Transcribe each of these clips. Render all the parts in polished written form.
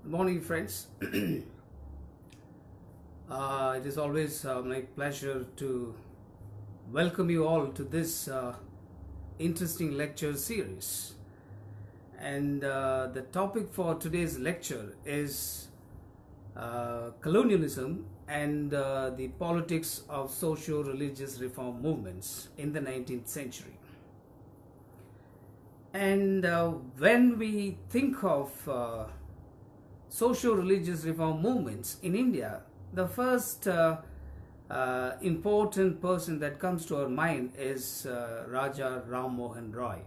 Good morning, friends. It is always my pleasure to welcome you all to this interesting lecture series. And the topic for today's lecture is colonialism and the politics of socio-religious reform movements in the 19th century. And when we think of socio-religious reform movements in India, the first important person that comes to our mind is Raja Rammohan Roy,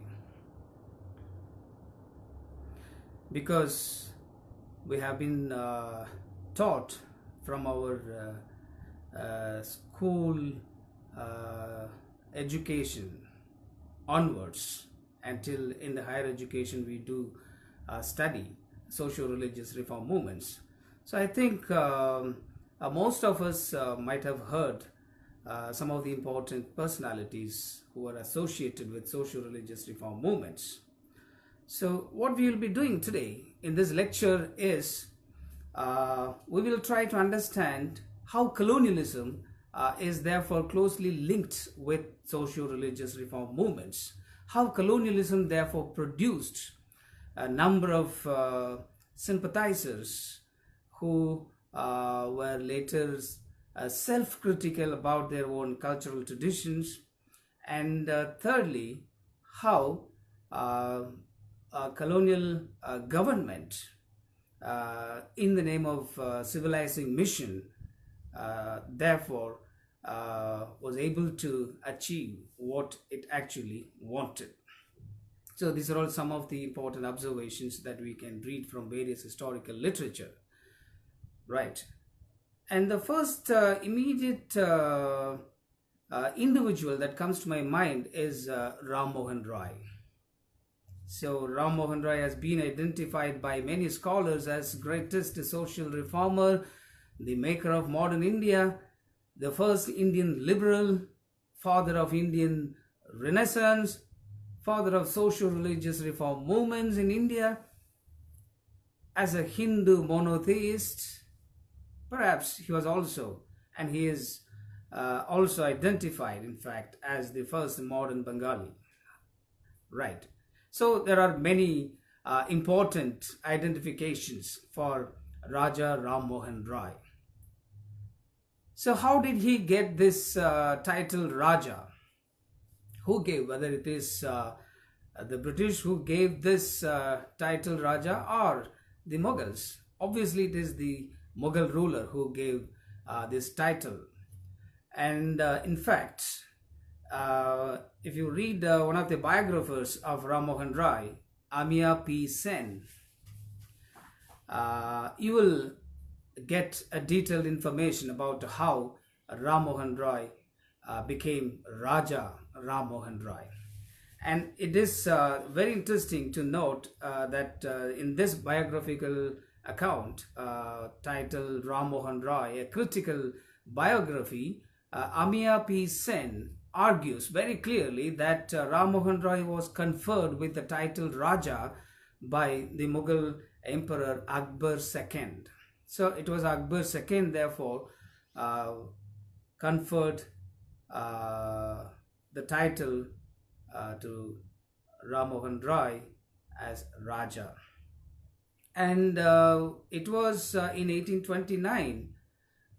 because we have been taught from our school education onwards until in the higher education we do study socio-religious reform movements. So I think most of us might have heard some of the important personalities who are associated with socio-religious reform movements. So what we will be doing today in this lecture is we will try to understand how colonialism is therefore closely linked with socio-religious reform movements, how colonialism therefore produced a number of sympathizers who were later self-critical about their own cultural traditions, and thirdly, how a colonial government in the name of civilizing mission therefore was able to achieve what it actually wanted. So these are all some of the important observations that we can read from various historical literature. Right. And the first immediate individual that comes to my mind is Ram Mohan Roy. So Ram Mohan Roy has been identified by many scholars as greatest social reformer, the maker of modern India, the first Indian liberal, father of Indian Renaissance, father of socio-religious reform movements in India. As a Hindu monotheist, perhaps he was also, and he is also identified, in fact, as the first modern Bengali. Right. So there are many important identifications for Raja Rammohan Roy. So how did he get this title Raja? Who gave, whether it is the British who gave this title Raja or the Mughals? Obviously it is the Mughal ruler who gave this title. And in fact, if you read one of the biographers of Ram Mohan Roy, Amia P. Sen, you will get a detailed information about how Ram Mohan Roy became Raja Ram Mohan Roy. And it is very interesting to note that in this biographical account titled Ram Mohan Roy, a critical biography, Amia P. Sen argues very clearly that Ram Mohan Roy was conferred with the title Raja by the Mughal Emperor Akbar II. So it was Akbar II therefore conferred the title to Ram Mohan Roy as Raja. And it was in 1829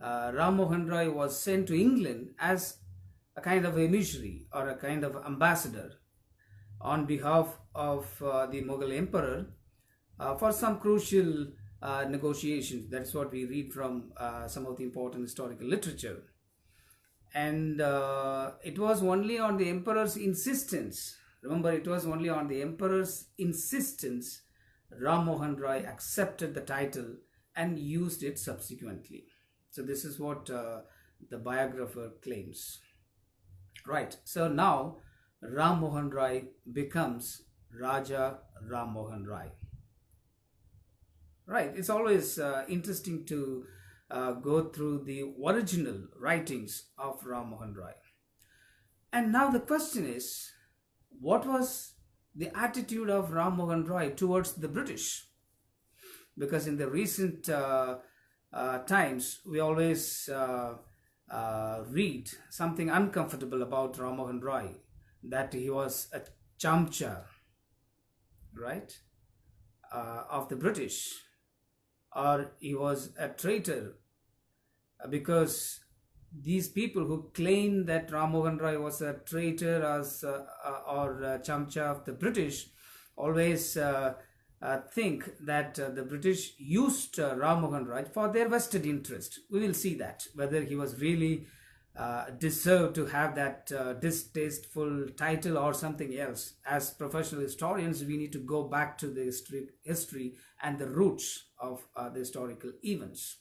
Ram Mohan Roy was sent to England as a kind of emissary or a kind of ambassador on behalf of the Mughal emperor for some crucial negotiations. That's what we read from some of the important historical literature. And it was only on the emperor's insistence, remember, it was only on the emperor's insistence, Ram Mohan Roy accepted the title and used it subsequently. So this is what the biographer claims. Right. So now Ram Mohan Roy becomes Raja Ram Mohan Roy. Right. It's always interesting to go through the original writings of Ram Mohan Roy. And now the question is, what was the attitude of Ram Mohan Roy towards the British? because in the recent times we always read something uncomfortable about Ram Mohan Roy, that he was a chamcha, right, of the British, or he was a traitor, because these people who claim that Ram Mohan Roy was a traitor or a chamcha of the British always think that the British used Ram Mohan Roy for their vested interest. We will see that, whether he was really deserved to have that distasteful title or something else. As professional historians, we need to go back to the history and the roots of the historical events.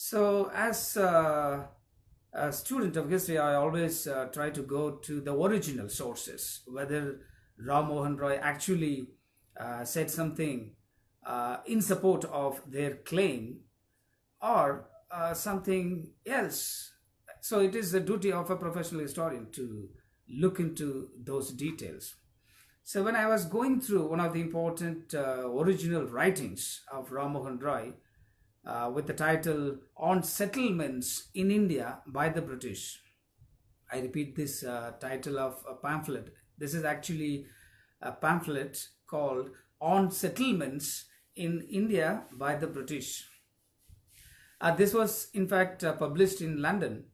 So as a student of history, I always try to go to the original sources, whether Ram Mohan Roy actually said something in support of their claim or something else. So it is the duty of a professional historian to look into those details. So when I was going through one of the important original writings of Ram Mohan Roy, with the title On Settlements in India by the British. I repeat this title of a pamphlet. This is actually a pamphlet called On Settlements in India by the British. This was in fact published in London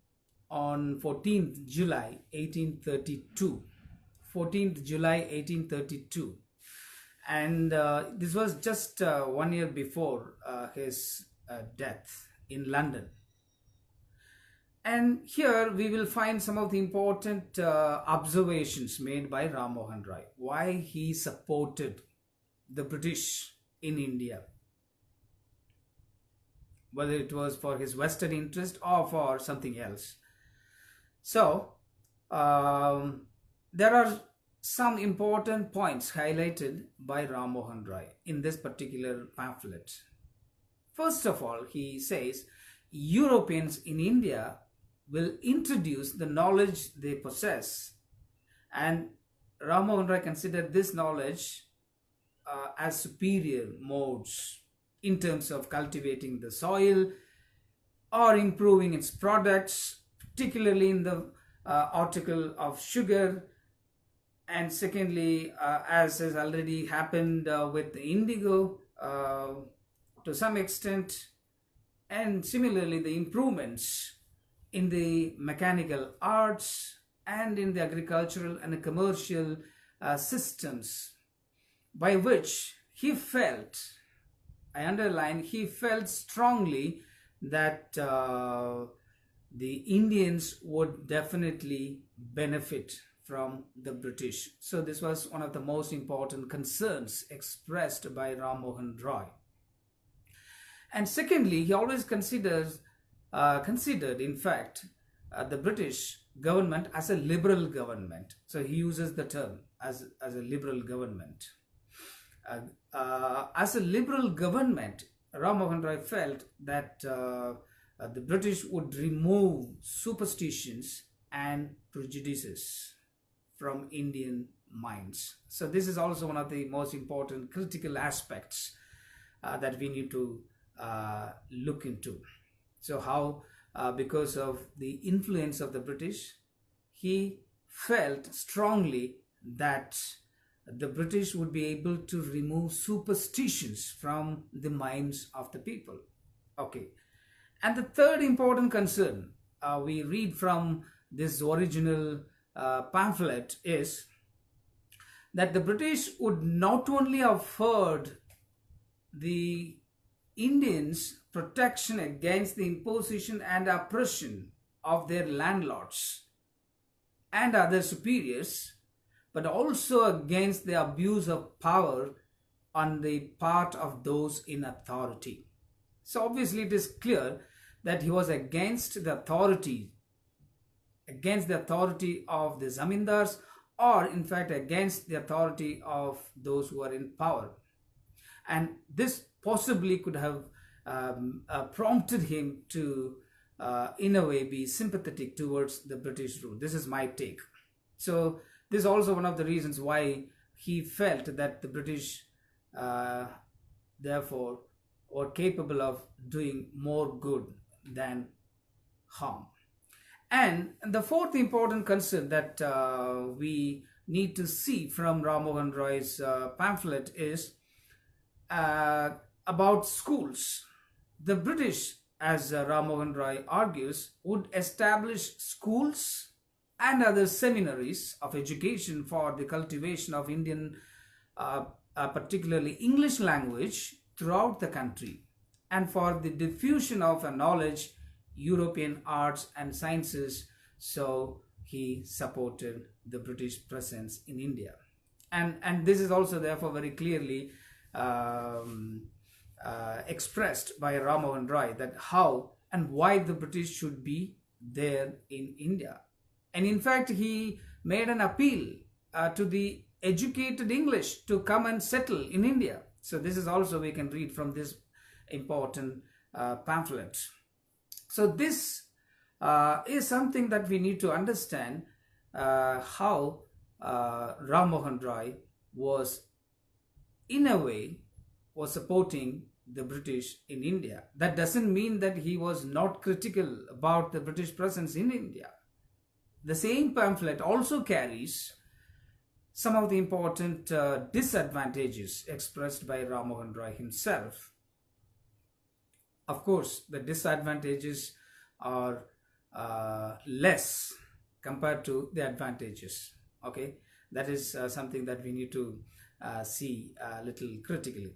on 14th July 1832. 14th July 1832. And this was just 1 year before his death in London. And here we will find some of the important observations made by Ram Mohan Roy, why he supported the British in India, whether it was for his vested interest or for something else. So there are some important points highlighted by Ram Mohan Roy in this particular pamphlet. First of all, he says Europeans in India will introduce the knowledge they possess, and Ram Mohan Roy considered this knowledge as superior modes in terms of cultivating the soil or improving its products, particularly in the article of sugar. And secondly, as has already happened with indigo to some extent, and similarly the improvements in the mechanical arts and in the agricultural and the commercial systems, by which he felt, I underline, he felt strongly that the Indians would definitely benefit from the British. So this was one of the most important concerns expressed by Ram Mohan Roy. And secondly, he always considered in fact the British government as a liberal government. So he uses the term as a liberal government. As a liberal government, Ram Mohan Roy felt that the British would remove superstitions and prejudices from Indian minds. So this is also one of the most important critical aspects that we need to look into. So how, because of the influence of the British, he felt strongly that the British would be able to remove superstitions from the minds of the people. Okay. And the third important concern we read from this original pamphlet is that the British would not only afford the Indians protection against the imposition and oppression of their landlords and other superiors, but also against the abuse of power on the part of those in authority. So obviously it is clear that he was against the authority of the zamindars, or in fact against the authority of those who are in power. And this possibly could have prompted him to in a way be sympathetic towards the British rule. This is my take. So this is also one of the reasons why he felt that the therefore were capable of doing more good than harm. And the fourth important concern that we need to see from Ram Mohan Roy's pamphlet is about schools. The British, as Ram Mohan Roy argues, would establish schools and other seminaries of education for the cultivation of Indian, particularly English language, throughout the country, and for the diffusion of knowledge, European arts and sciences. So he supported the British presence in India. And this is also therefore very clearly expressed by Ram Mohan Roy, that how and why the British should be there in India. And in fact, he made an appeal to the educated English to come and settle in India. So this is also we can read from this important pamphlet. So this is something that we need to understand, how Ram Mohan Roy was, in a way, was supporting the British in India. That doesn't mean that he was not critical about the British presence in India. The same pamphlet also carries some of the important disadvantages expressed by Ram Mohan Roy himself. Of course, the disadvantages are less compared to the advantages. Okay, that is something that we need to see a little critically.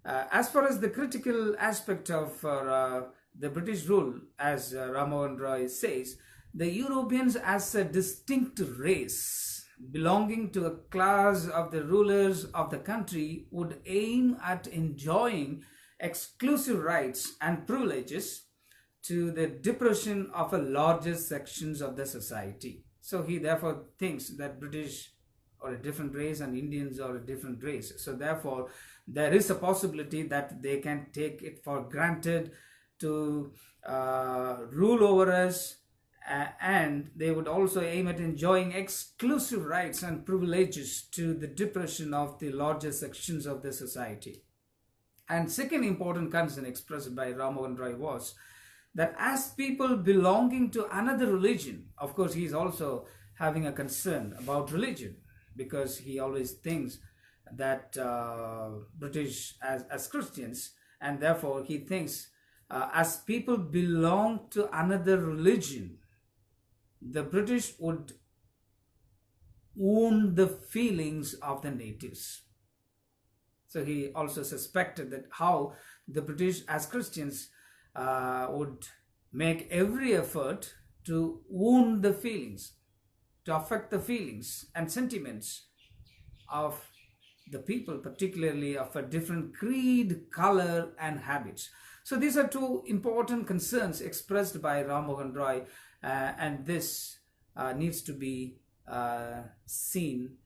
As far as the critical aspect of the British rule, as Ram Mohan Roy says, the Europeans as a distinct race belonging to a class of the rulers of the country would aim at enjoying exclusive rights and privileges to the depression of a larger sections of the society. So he therefore thinks that British are a different race and Indians are a different race. So therefore there is a possibility that they can take it for granted to rule over us, and they would also aim at enjoying exclusive rights and privileges to the depression of the larger sections of the society. And second important concern expressed by Ram Mohan Roy was that as people belonging to another religion, of course he is also having a concern about religion, because he always thinks that British as Christians, and therefore he thinks as people belong to another religion, the British would wound the feelings of the natives. So he also suspected that how the British as Christians would make every effort to wound the feelings, to affect the feelings and sentiments of the people, particularly of a different creed, color and habits. So these are two important concerns expressed by Ram Mohan Roy, and this needs to be seen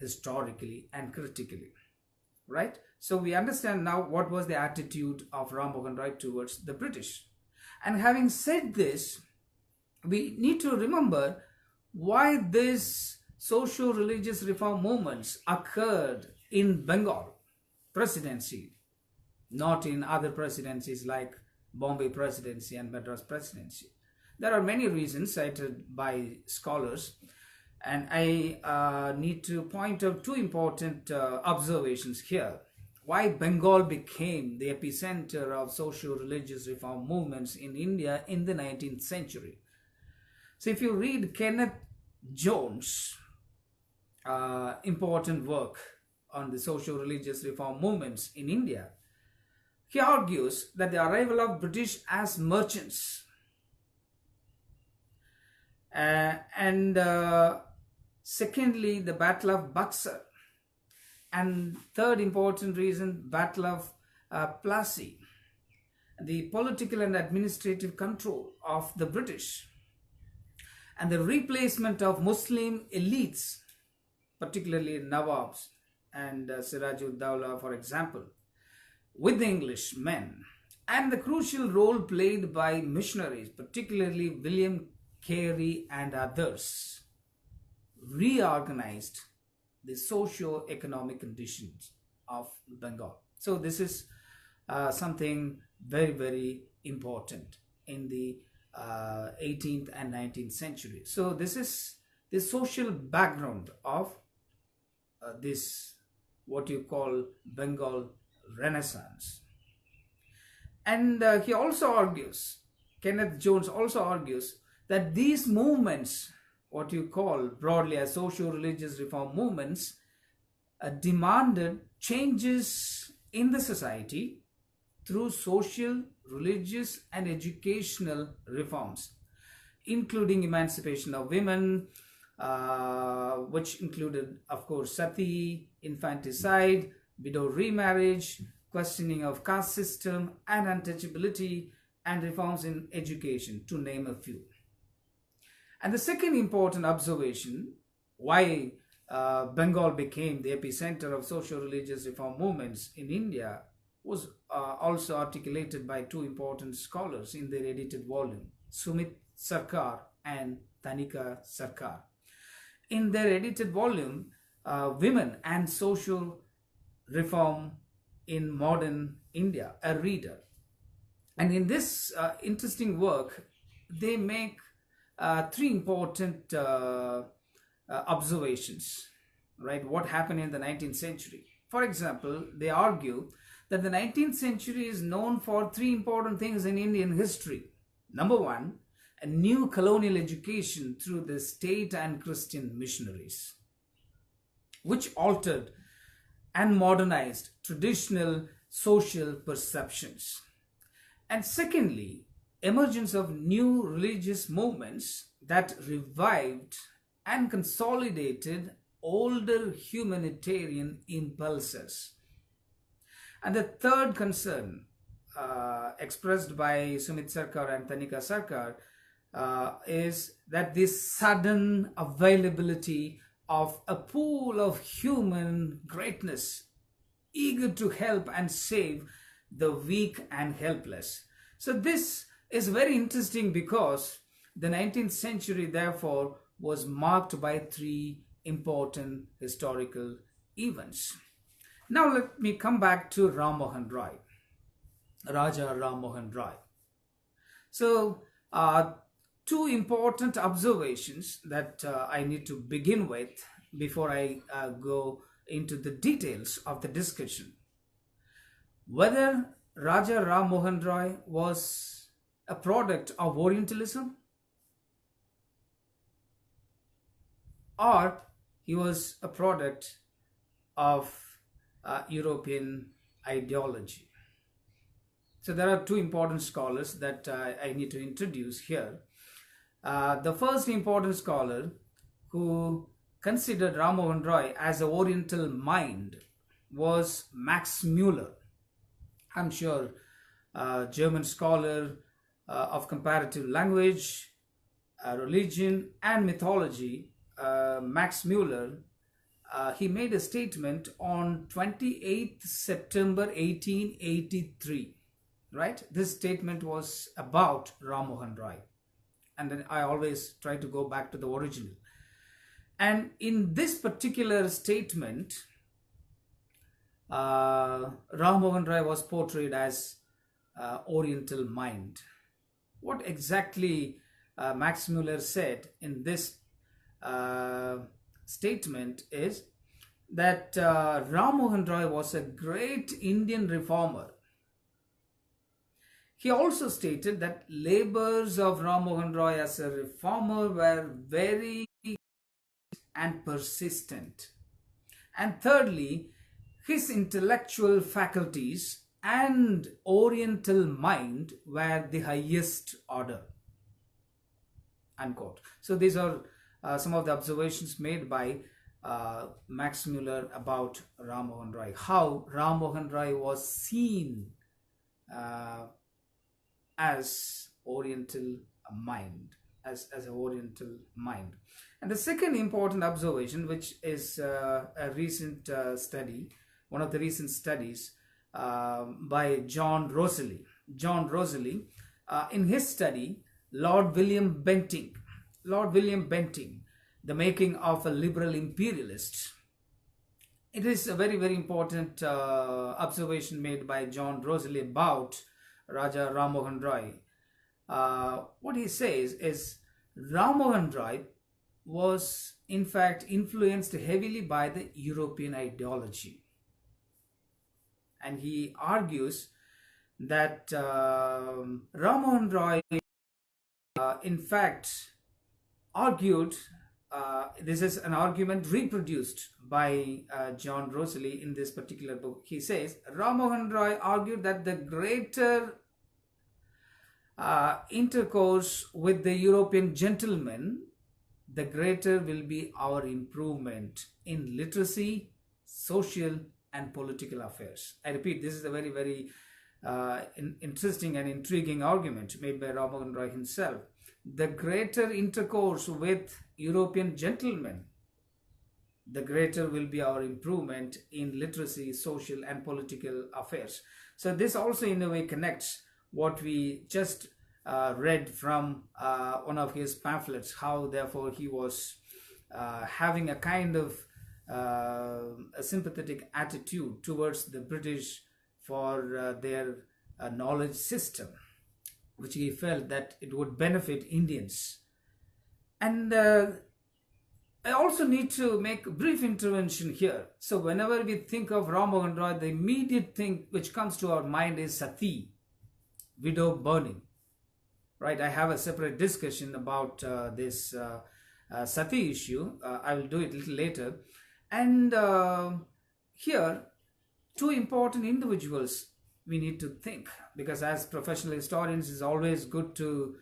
historically and critically. Right? So we understand now what was the attitude of Ram Mohan Roy towards the British. And having said this, we need to remember why this socio-religious reform movements occurred in Bengal presidency, not in other presidencies like Bombay presidency and Madras presidency. There are many reasons cited by scholars, and I need to point out two important observations here. Why Bengal became the epicenter of socio-religious reform movements in India in the 19th century. So if you read Kenneth Jones' important work on the socio-religious reform movements in India, he argues that the arrival of British as merchants and secondly, the Battle of Buxar, and third important reason, Battle of Plassey, the political and administrative control of the British, and the replacement of Muslim elites, particularly Nawabs and Siraj-ud-Dawla, for example, with the English men, and the crucial role played by missionaries, particularly William Carey and others, reorganized the socio-economic conditions of Bengal. So this is something very, very important in the 18th and 19th century. So this is the social background of this, what you call Bengal Renaissance. And he also argues, Kenneth Jones also argues, that these movements, what you call broadly as socio-religious reform movements, demanded changes in the society through social, religious, and educational reforms, including emancipation of women, which included, of course, Sati, infanticide, widow remarriage, questioning of caste system and untouchability, and reforms in education, to name a few. And the second important observation, why Bengal became the epicenter of socio-religious reform movements in India, was also articulated by two important scholars in their edited volume, Sumit Sarkar and Tanika Sarkar. In their edited volume, Women and Social Reform in Modern India, a reader. And in this interesting work, they make three important observations, right? What happened in the 19th century. For example, they argue that the 19th century is known for three important things in Indian history. Number one, a new colonial education through the state and Christian missionaries, which altered and modernized traditional social perceptions. And secondly, emergence of new religious movements that revived and consolidated older humanitarian impulses. And the third concern expressed by Sumit Sarkar and Tanika Sarkar is that this sudden availability of a pool of human greatness eager to help and save the weak and helpless. So this is very interesting because the 19th century therefore was marked by three important historical events. Now let me come back to Ram Mohan Roy, Raja Rammohan Roy. So two important observations that I need to begin with before I go into the details of the discussion. Whether Raja Rammohan Roy was a product of Orientalism or he was a product of European ideology. So there are two important scholars that I need to introduce here. The first important scholar who considered Ram Mohan Roy as an Oriental mind was Max Muller. I'm sure German scholar of comparative language, religion and mythology, Max Muller, he made a statement on 28th September 1883, right? This statement was about Ram Mohan Roy. And then I always try to go back to the original. And in this particular statement, Ram Mohan Roy was portrayed as Oriental mind. What exactly Max Muller said in this statement is that Ram Mohan Roy was a great Indian reformer. He also stated that labors of Ram Mohan Roy as a reformer were very and persistent. And thirdly, his intellectual faculties and Oriental mind were the highest order. Unquote. So these are some of the observations made by Max Muller about Ram Mohan Roy. How Ram Mohan Roy was seen as Oriental mind, as an Oriental mind. And the second important observation, which is a recent study, one of the recent studies by John Rosalie. John Rosalie, in his study, Lord William Bentinck, The Making of a Liberal Imperialist, it is a very, very important observation made by John Rosalie about Raja Rammohan Roy. What he says is Ram Mohan Roy was in fact influenced heavily by the European ideology. And he argues that Ram Mohan Roy, in fact, argued, this is an argument reproduced by John Rosalie in this particular book. He says, Ram Mohan Roy argued that the greater intercourse with the European gentlemen, the greater will be our improvement in literacy, social and political affairs. I repeat, this is a very, very interesting and intriguing argument made by Ram Mohan Roy himself. The greater intercourse with European gentlemen, the greater will be our improvement in literacy, social and political affairs. So this also in a way connects what we just read from one of his pamphlets, how therefore he was having a kind of a sympathetic attitude towards the British for their knowledge system, which he felt that it would benefit Indians. And I also need to make a brief intervention here. So whenever we think of Ram Mohan Roy, the immediate thing which comes to our mind is Sati, widow burning. Right? I have a separate discussion about this Sati issue. I will do it a little later. And here, two important individuals we need to think, because as professional historians, it's always good to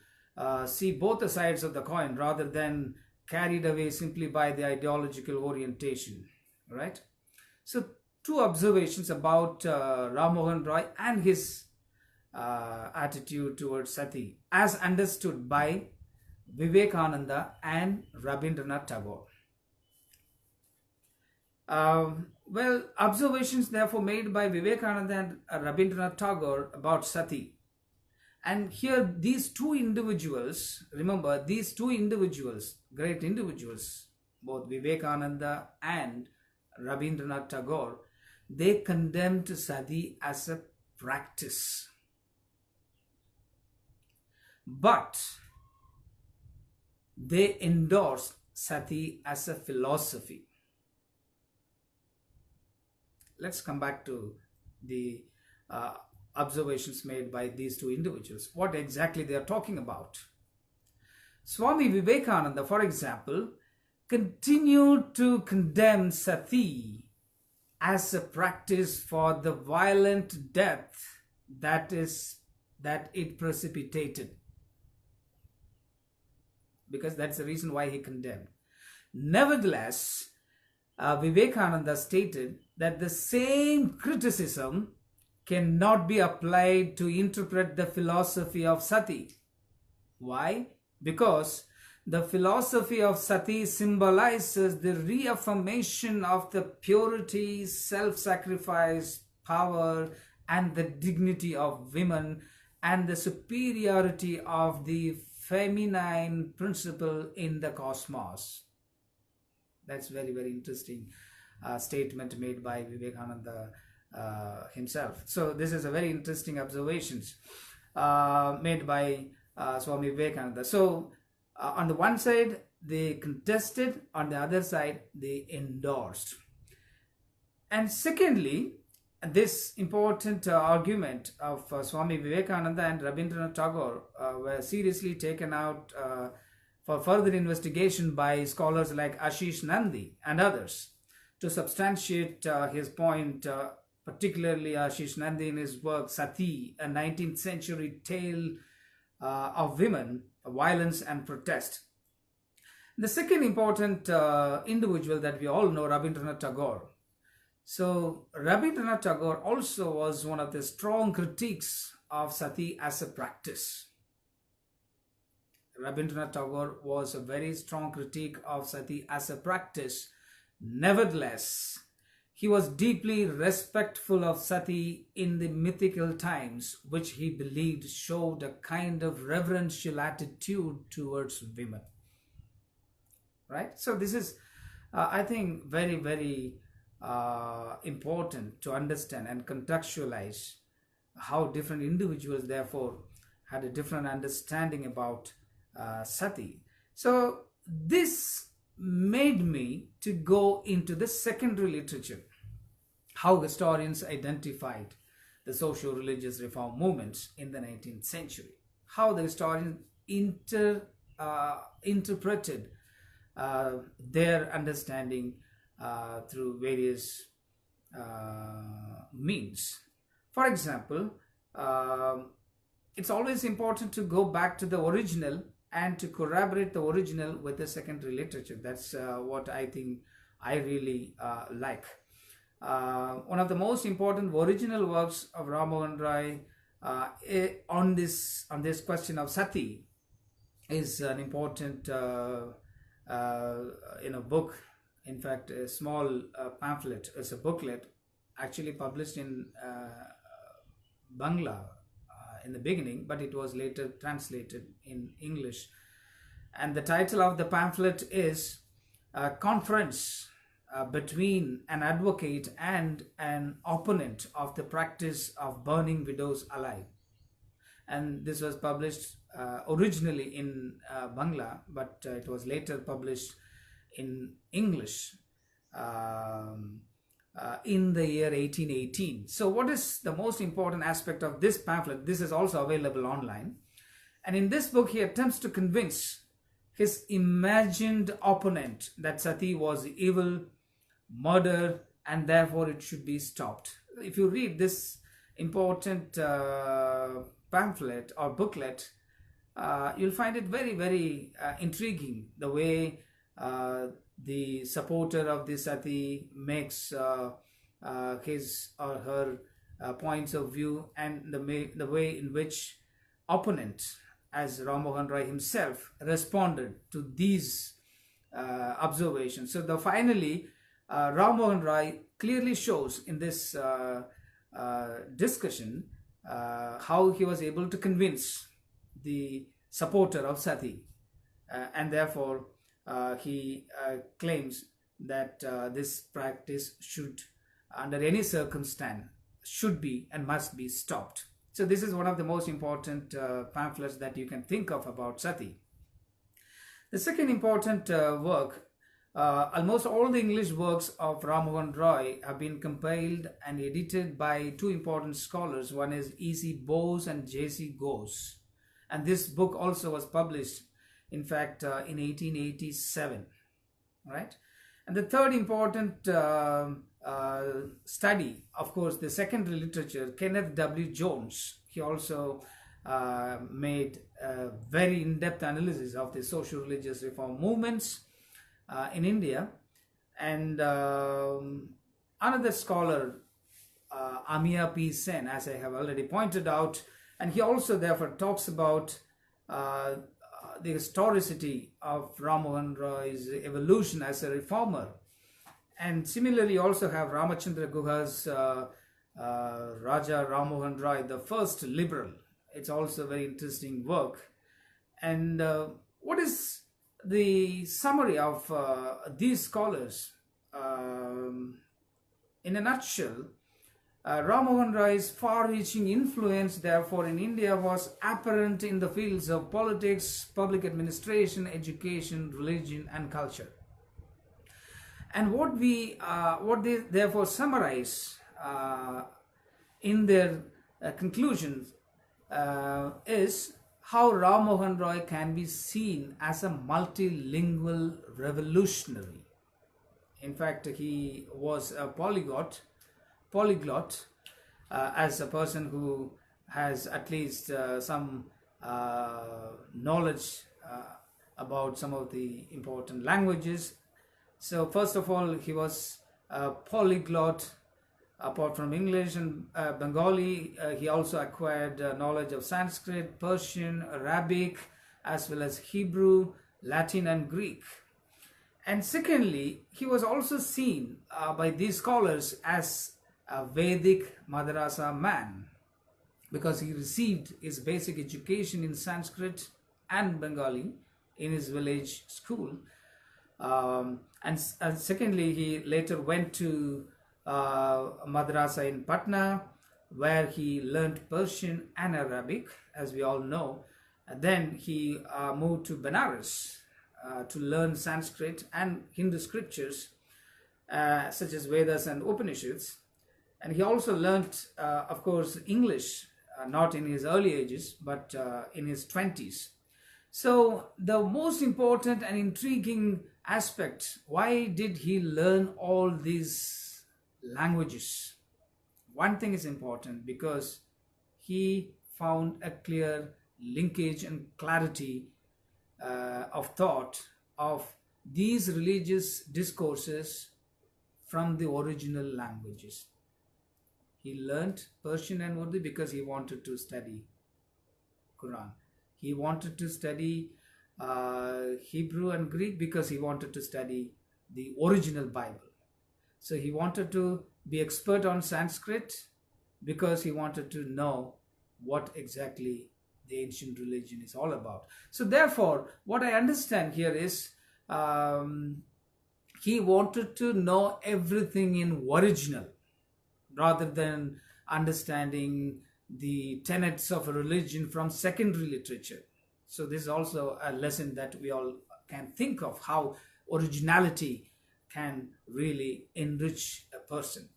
see both the sides of the coin rather than carried away simply by the ideological orientation, right? So two observations about Ram Mohan Roy and his attitude towards Sati as understood by Vivekananda and Rabindranath Tagore. Well, observations therefore made by Vivekananda and Rabindranath Tagore about Sati. And here these two individuals, remember these two individuals, great individuals, both Vivekananda and Rabindranath Tagore, they condemned Sati as a practice. But they endorsed Sati as a philosophy. Let's come back to the observations made by these two individuals. What exactly they are talking about. Swami Vivekananda, for example, continued to condemn Sati as a practice for the violent death that it precipitated. Because that's the reason why he condemned. Nevertheless, Vivekananda stated that the same criticism cannot be applied to interpret the philosophy of Sati. Why? Because the philosophy of Sati symbolizes the reaffirmation of the purity, self-sacrifice, power, and the dignity of women, and the superiority of the feminine principle in the cosmos. That's very, very interesting statement made by Vivekananda himself. So this is a very interesting observations made by Swami Vivekananda. So on the one side they contested, on the other side they endorsed. And secondly, this important argument of Swami Vivekananda and Rabindranath Tagore were seriously taken out for further investigation by scholars like Ashish Nandi and others to substantiate his point, particularly Ashish Nandi in his work Sati, a 19th century tale of women, violence and protest. The second important individual that we all know, Rabindranath Tagore. So Rabindranath Tagore also was one of the strong critiques of Sati as a practice. Rabindranath Tagore was a very strong critique of Sati as a practice. Nevertheless, he was deeply respectful of Sati in the mythical times, which he believed showed a kind of reverential attitude towards women. Right? So this is, I think, very, very important to understand and contextualize how different individuals therefore had a different understanding about Sati. So this made me to go into the secondary literature, how historians identified the socio-religious reform movements in the 19th century, how the historians interpreted their understanding through various means. For example, it's always important to go back to the original and to corroborate the original with the secondary literature. That's what I think I really like. One of the most important original works of Ram Mohan Roy on this question of Sati is an important book. In fact, a small pamphlet, is a booklet actually published in Bangla in the beginning, but it was later translated in English. And the title of the pamphlet is Conference between an advocate and an opponent of the practice of burning widows alive. And this was published originally in Bangla, but it was later published in English in the year 1818. So what is the most important aspect of this pamphlet? This is also available online. And in this book, he attempts to convince his imagined opponent that Sati was evil, murder, and therefore it should be stopped. If you read this important pamphlet or booklet, you'll find it very, very intriguing, the way the supporter of the Sati makes his or her points of view, and the way in which opponent, as Ram Mohan Roy himself, responded to these observations. So finally, Ram Mohan Roy clearly shows in this discussion how he was able to convince the supporter of Sati, and therefore he claims that this practice should, under any circumstance, should be and must be stopped. So this is one of the most important pamphlets that you can think of about Sati. The second important work, almost all the English works of Ram Mohan Roy have been compiled and edited by two important scholars. One is E.C. Bose and J.C. Gose. And this book also was published, in fact, in 1887. Right? And the third important study, of course, the secondary literature, Kenneth W. Jones. He also made a very in-depth analysis of the socio-religious reform movements in India. And another scholar, Amia P. Sen, as I have already pointed out, and he also therefore talks about the historicity of Ram Mohan Roy's evolution as a reformer. And similarly, you also have Ramachandra Guha's Raja Rammohan Roy, the first liberal. It's also a very interesting work. And what is the summary of these scholars? In a nutshell, Ram Mohan Roy's far-reaching influence, therefore, in India was apparent in the fields of politics, public administration, education, religion, and culture. And what they therefore summarize in their conclusions is how Ram Mohan Roy can be seen as a multilingual revolutionary. In fact, he was a polyglot, as a person who has at least some knowledge about some of the important languages. So first of all, he was a polyglot. Apart from English and Bengali, he also acquired knowledge of Sanskrit, Persian, Arabic, as well as Hebrew, Latin, and Greek. And secondly, he was also seen by these scholars as a Vedic Madrasa man, because he received his basic education in Sanskrit and Bengali in his village school. And secondly, he later went to madrasa in Patna, where he learned Persian and Arabic, as we all know. And then he moved to Benares to learn Sanskrit and Hindu scriptures, such as Vedas and Upanishads. And he also learnt, of course, English, not in his early ages, but in his 20s. So the most important and intriguing aspect, why did he learn all these languages? One thing is important, because he found a clear linkage and clarity of thought of these religious discourses from the original languages. He learnt Persian and Urdu because he wanted to study Quran. He wanted to study Hebrew and Greek because he wanted to study the original Bible. So he wanted to be expert on Sanskrit because he wanted to know what exactly the ancient religion is all about. So therefore, what I understand here is he wanted to know everything in original, rather than understanding the tenets of a religion from secondary literature. So this is also a lesson that we all can think of, how originality can really enrich a person.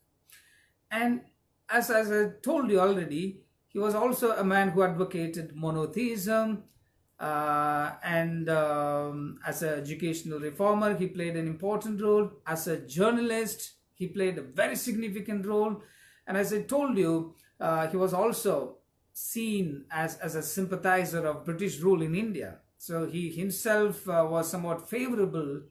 And as I told you already, he was also a man who advocated monotheism, and as an educational reformer, he played an important role. As a journalist, he played a very significant role. And as I told you, he was also seen as a sympathizer of British rule in India. So he himself was somewhat favorable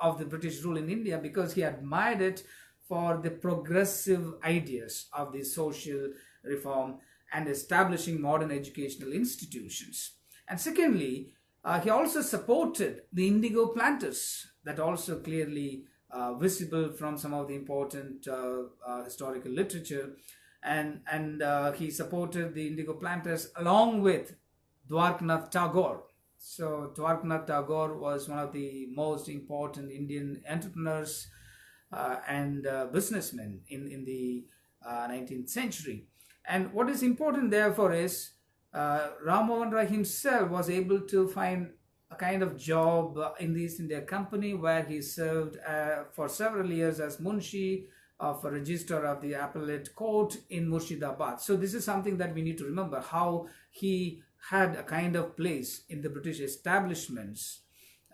of the British rule in India, because he admired it for the progressive ideas of the social reform and establishing modern educational institutions. And secondly, he also supported the indigo planters, that also clearly visible from some of the important historical literature. And he supported the indigo planters along with Dwarkanath Tagore. So Dwarkanath Tagore was one of the most important Indian entrepreneurs and businessmen in the 19th century. And what is important therefore is Ram Mohan Roy himself was able to find a kind of job in the East India Company, where he served for several years as Munshi of a Register of the Appellate Court in Murshidabad. So this is something that we need to remember, how he had a kind of place in the British establishments,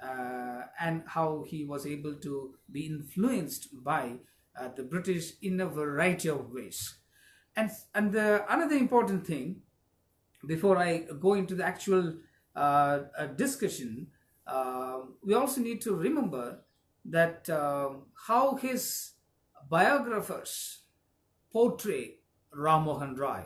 and how he was able to be influenced by the British in a variety of ways. And another important thing, before I go into the actual discussion, we also need to remember that how his biographers portray Ram Mohan Roy.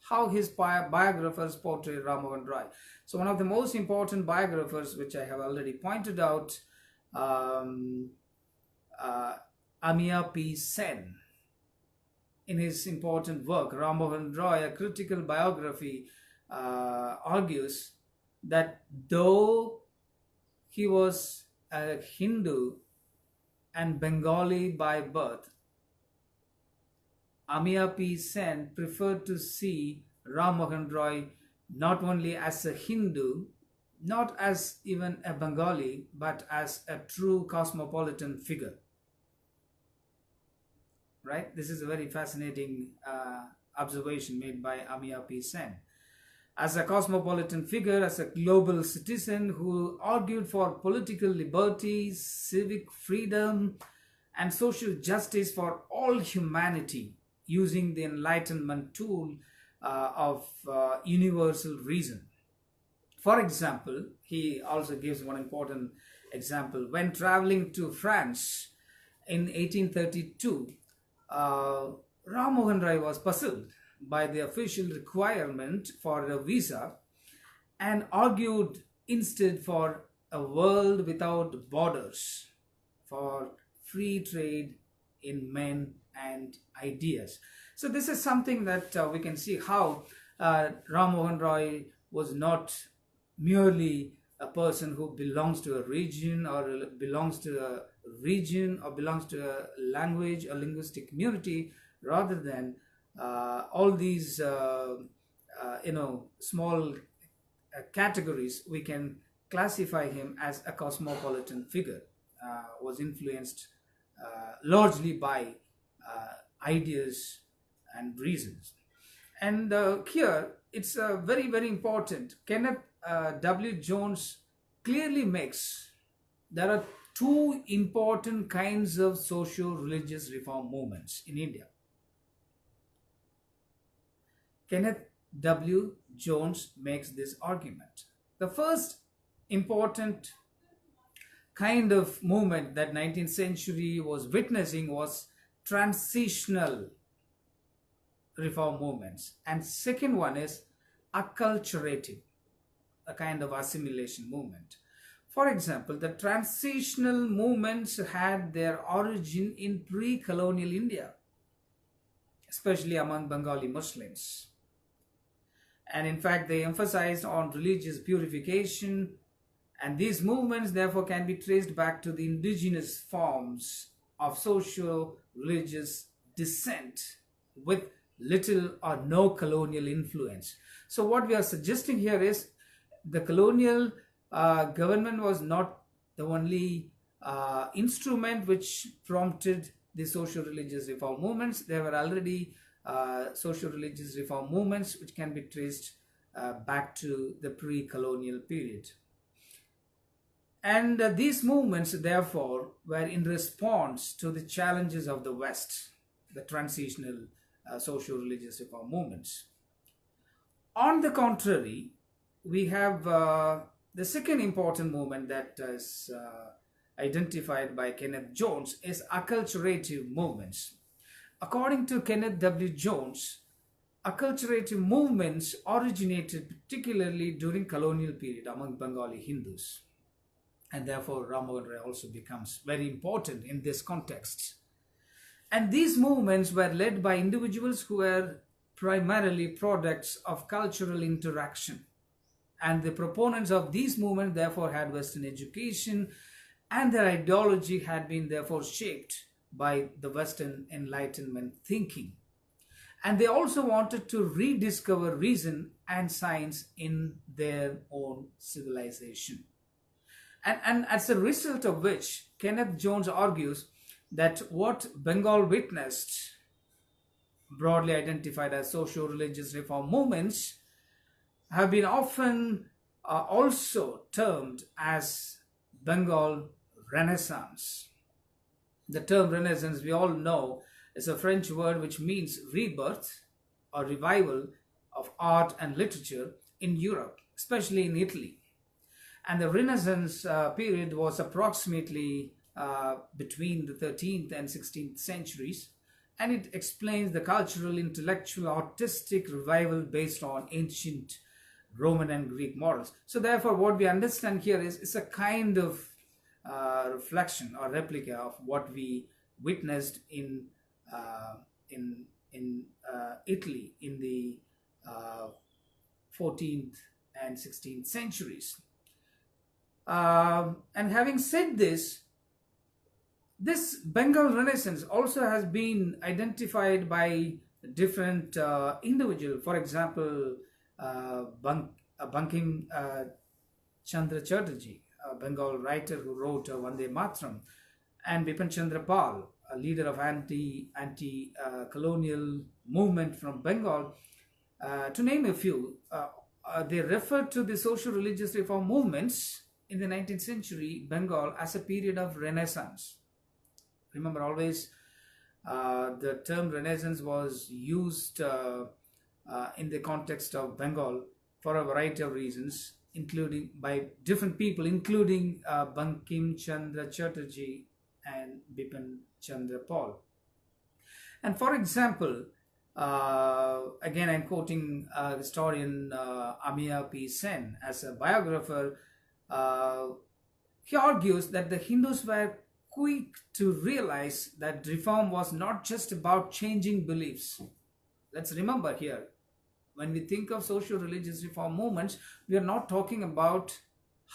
How his biographers portray Ram Mohan Roy. So one of the most important biographers, which I have already pointed out, Amiya P. Sen, in his important work, Ram Mohan Roy, a critical biography, argues that though he was a Hindu and Bengali by birth, Amiya P. Sen preferred to see Ram Mohan Roy not only as a Hindu, not as even a Bengali, but as a true cosmopolitan figure. Right? This is a very fascinating observation made by Amiya P. Sen. As a cosmopolitan figure, as a global citizen who argued for political liberty, civic freedom, and social justice for all humanity, using the Enlightenment tool of universal reason. For example, he also gives one important example. When traveling to France in 1832, Ram Mohan Roy was puzzled by the official requirement for a visa and argued instead for a world without borders, for free trade in men and ideas. So this is something that we can see how Ram Mohan Roy was not merely a person who belongs to a region or belongs to a region or belongs to a language or linguistic community, rather than all these small categories. We can classify him as a cosmopolitan figure, was influenced largely by ideas and reasons. And here it's very, very important. Kenneth W. Jones clearly makes there are two important kinds of socio-religious reform movements in India. Kenneth W. Jones makes this argument. The first important kind of movement that 19th century was witnessing was transitional reform movements, and second one is acculturative, a kind of assimilation movement. For example, the transitional movements had their origin in pre-colonial India, especially among Bengali Muslims. And in fact, they emphasized on religious purification, and these movements therefore can be traced back to the indigenous forms of socio-religious dissent with little or no colonial influence. So what we are suggesting here is the colonial government was not the only instrument which prompted the socio-religious reform movements. There were already socio-religious reform movements which can be traced back to the pre-colonial period. And these movements, therefore, were in response to the challenges of the West, the transitional socio-religious reform movements. On the contrary, we have the second important movement that is identified by Kenneth Jones is acculturative movements. According to Kenneth W. Jones, acculturative movements originated particularly during colonial period among Bengali Hindus. And therefore, Ram Mohan Roy also becomes very important in this context. And these movements were led by individuals who were primarily products of cultural interaction. And the proponents of these movements therefore had Western education, and their ideology had been therefore shaped by the Western Enlightenment thinking. And they also wanted to rediscover reason and science in their own civilization. And as a result of which, Kenneth Jones argues that what Bengal witnessed, broadly identified as socio-religious reform movements, have been often also termed as Bengal Renaissance. The term Renaissance, we all know, is a French word which means rebirth or revival of art and literature in Europe, especially in Italy. And the Renaissance period was approximately between the 13th and 16th centuries, and it explains the cultural, intellectual, artistic revival based on ancient Roman and Greek models. So therefore, what we understand here is it's a kind of reflection or replica of what we witnessed in Italy in the 14th and 16th centuries. And having said this, this Bengal Renaissance also has been identified by different individuals. For example, Bankim Chandra Chatterjee, a Bengal writer who wrote Vande Mataram, and Bipin Chandra Pal, a leader of anti-colonial movement from Bengal, to name a few. They refer to the socio-religious reform movements in the 19th century Bengal as a period of Renaissance. Remember, always the term Renaissance was used in the context of Bengal for a variety of reasons, including by different people, including Bankim Chandra Chatterjee and Bipin Chandra Pal. And for example, again I'm quoting historian Amiya P. Sen as a biographer. He argues that the Hindus were quick to realize that reform was not just about changing beliefs. Let's remember here, when we think of social religious reform movements, we are not talking about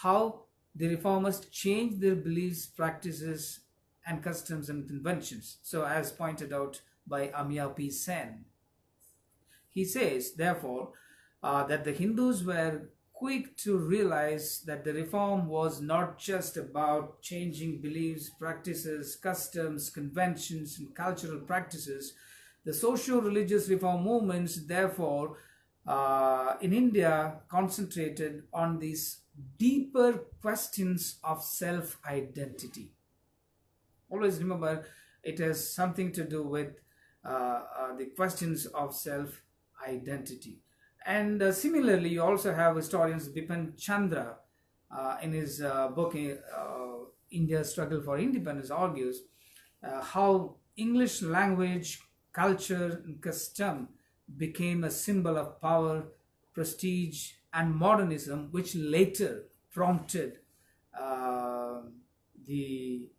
how the reformers changed their beliefs, practices, and customs and conventions. So, as pointed out by Amya P. Sen, he says, therefore, that the Hindus were quick to realize that the reform was not just about changing beliefs, practices, customs, conventions, and cultural practices. The socio-religious reform movements, therefore, in India, concentrated on these deeper questions of self-identity. Always remember, it has something to do with the questions of self-identity. And similarly, you also have historians Bipan Chandra in his book India's Struggle for Independence argues how English language, culture, and custom became a symbol of power, prestige, and modernism, which later prompted the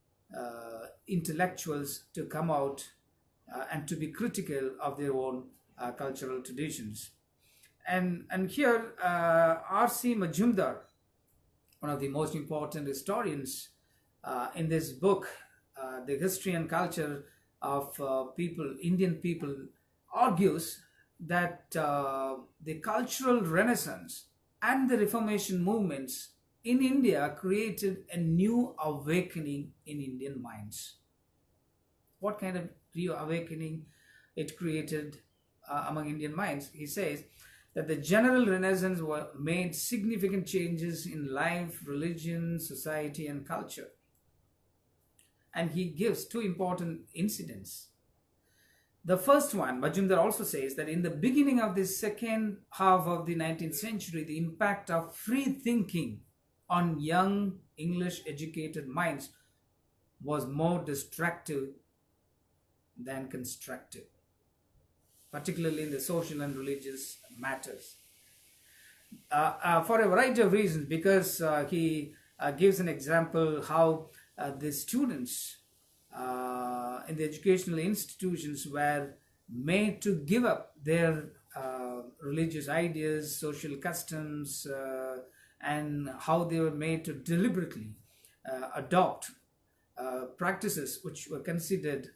intellectuals to come out and to be critical of their own cultural traditions. And here, R.C. Majumdar, one of the most important historians in this book, The History and Culture of Indian People, argues that the cultural renaissance and the Reformation movements in India created a new awakening in Indian minds. What kind of reawakening it created among Indian minds? He says that the general renaissance made significant changes in life, religion, society, and culture. And he gives two important incidents. The first one, Majumdar also says that in the beginning of the second half of the 19th century, the impact of free thinking on young English educated minds was more destructive than constructive, particularly in the social and religious matters. For a variety of reasons, because he gives an example how the students in the educational institutions were made to give up their religious ideas, social customs, and how they were made to deliberately adopt practices which were considered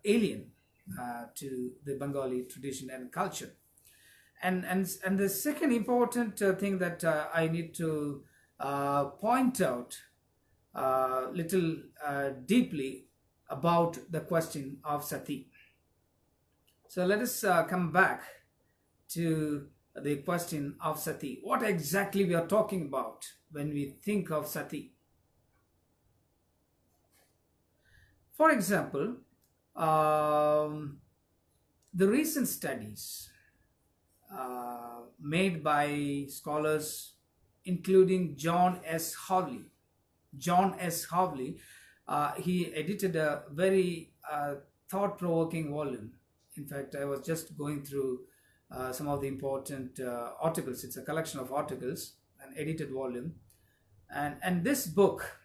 alien to the Bengali tradition and culture. And the second important thing that I need to point out little deeply about the question of Sati. So let us come back to the question of Sati. What exactly we are talking about when we think of Sati? For example, the recent studies made by scholars including John S. Hawley. John S. Hawley, he edited a very thought-provoking volume. In fact, I was just going through some of the important articles. It's a collection of articles, an edited volume. And this book,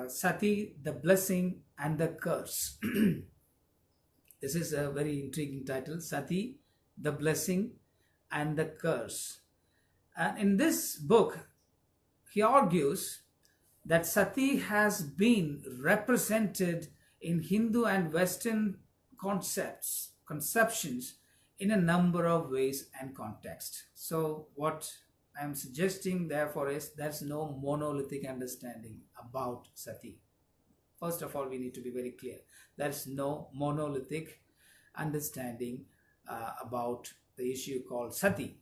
Sati, the Blessing and the Curse. This is a very intriguing title, Sati, the Blessing and the Curse. And in this book, he argues that Sati has been represented in Hindu and Western conceptions in a number of ways and contexts. So what I am suggesting therefore is there's no monolithic understanding about Sati. First of all, we need to be very clear. There's no monolithic understanding about the issue called Sati.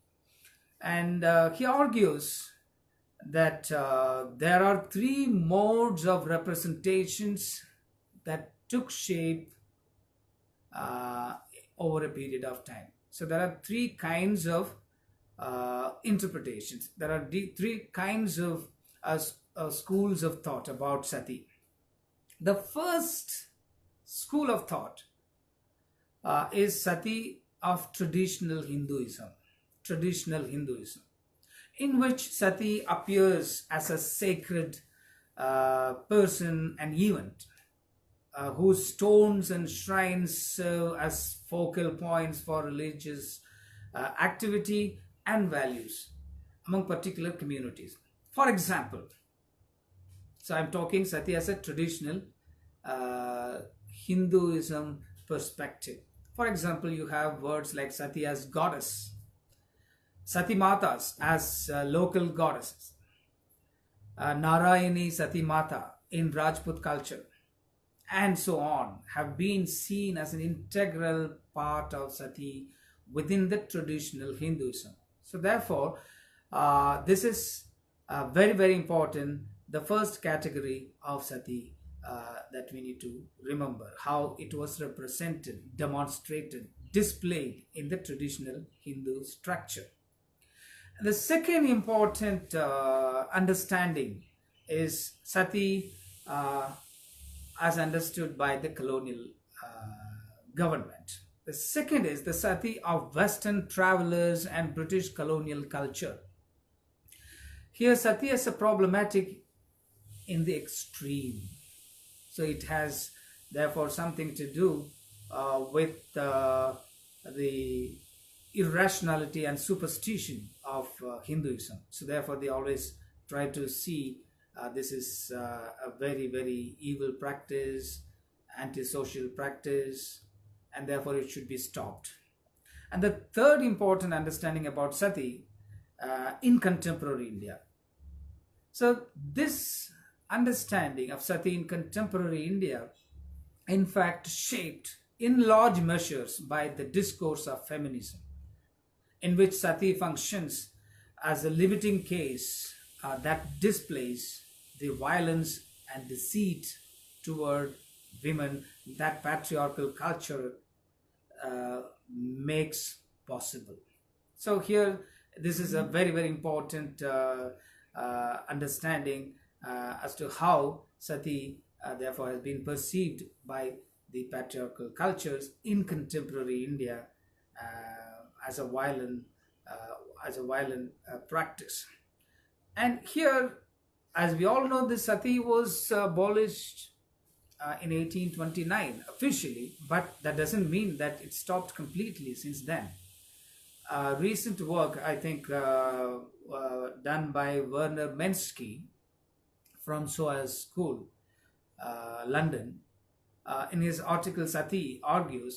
And he argues that there are three modes of representations that took shape over a period of time. So there are three kinds of interpretations. There are three kinds of schools of thought about Sati. The first school of thought is Sati of traditional Hinduism, in which Sati appears as a sacred person and event, whose stones and shrines serve as focal points for religious activity and values among particular communities. For example, So I'm talking Sati as a traditional uh, Hinduism perspective. For example, you have words like Sati as goddess, Sati Matas as local goddesses, Narayani Sati Mata in Rajput culture, and so on, have been seen as an integral part of Sati within the traditional Hinduism. So, therefore, this is very, very important. The first category of Sati that we need to remember how it was represented, demonstrated, displayed in the traditional Hindu structure. The second important understanding is Sati as understood by the colonial government. The second is the Sati of Western travelers and British colonial culture. Here, Sati is a problematic in the extreme. So it has therefore something to do with the irrationality and superstition of Hinduism. So therefore they always try to see this is a very, very evil practice, antisocial practice, and therefore it should be stopped. And the third important understanding about Sati in contemporary India. So this understanding of Sati in contemporary India, in fact, shaped in large measures by the discourse of feminism, in which Sati functions as a limiting case that displays the violence and deceit toward women that patriarchal culture makes possible. So here, this is a very, very important understanding as to how Sati therefore has been perceived by the patriarchal cultures in contemporary India as a violent practice. And here, as we all know, the Sati was abolished in 1829 officially, but that doesn't mean that it stopped completely since then. Recent work, I think, done by Werner Menschke from SOAS School, London, in his article Sati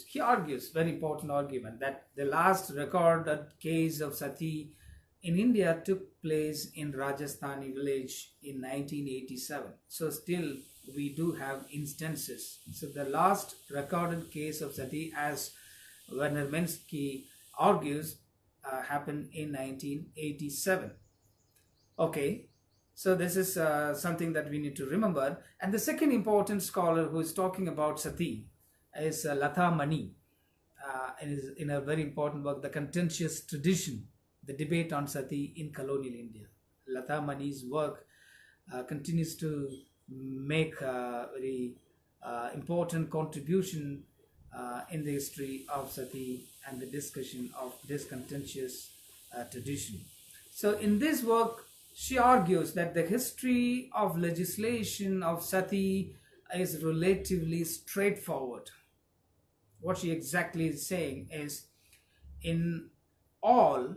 he argues very important argument that the last recorded case of Sati in India took place in Rajasthani village in 1987. So still we do have instances. So the last recorded case of Sati, as Werner Menschke argues, happened in 1987. Okay. So this is something that we need to remember. And the second important scholar who is talking about Sati is Latha Mani, in a very important work, The Contentious Tradition, the debate on Sati in colonial India. Latha Mani's work continues to make a very important contribution in the history of Sati and the discussion of this contentious tradition. So in this work, she argues that the history of legislation of Sati is relatively straightforward. What she exactly is saying is, in all,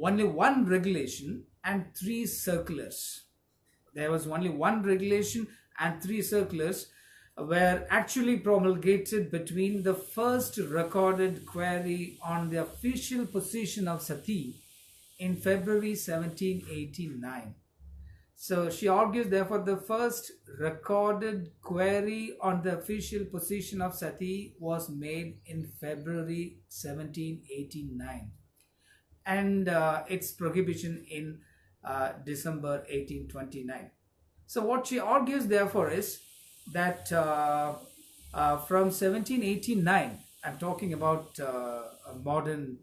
only one regulation and 3 circulars. There was only one regulation and 3 circulars were actually promulgated between the first recorded query on the official position of Sati in February 1789. So she argues, therefore, the first recorded query on the official position of Sati was made in February 1789, and its prohibition in December 1829. So what she argues, therefore, is that from 1789, I'm talking about a modern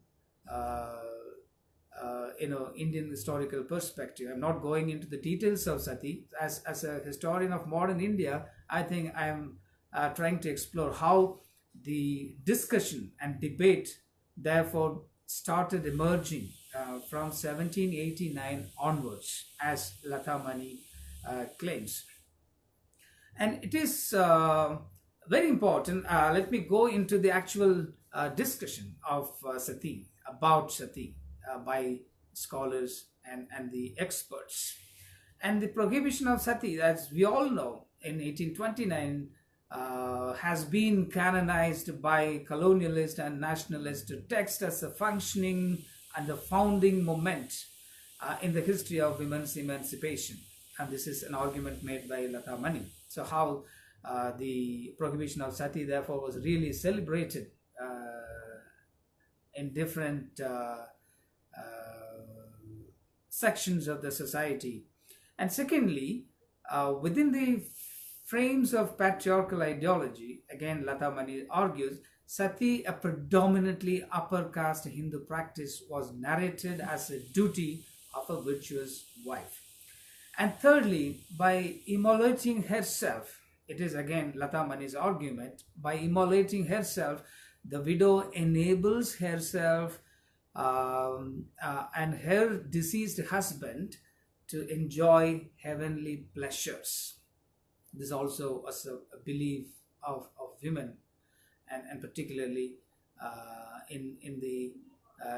Indian historical perspective. I'm not going into the details of Sati. As a historian of modern India, I think I'm trying to explore how the discussion and debate therefore started emerging from 1789 onwards, as Latha Mani claims. And it is very important. Let me go into the actual discussion of Sati, about Sati, by scholars and the experts. And the prohibition of sati, as we all know, in 1829 has been canonized by colonialist and nationalist text as a functioning and a founding moment in the history of women's emancipation. And this is an argument made by Lata Mani. So how the prohibition of sati therefore was really celebrated in different sections of the society. And secondly, within the frames of patriarchal ideology, again Lata Mani argues, sati, a predominantly upper caste Hindu practice, was narrated as a duty of a virtuous wife. And thirdly, by immolating herself, it is again Lata Mani's argument, by immolating herself, the widow enables herself and her deceased husband to enjoy heavenly pleasures. This also was a belief of women, and particularly in the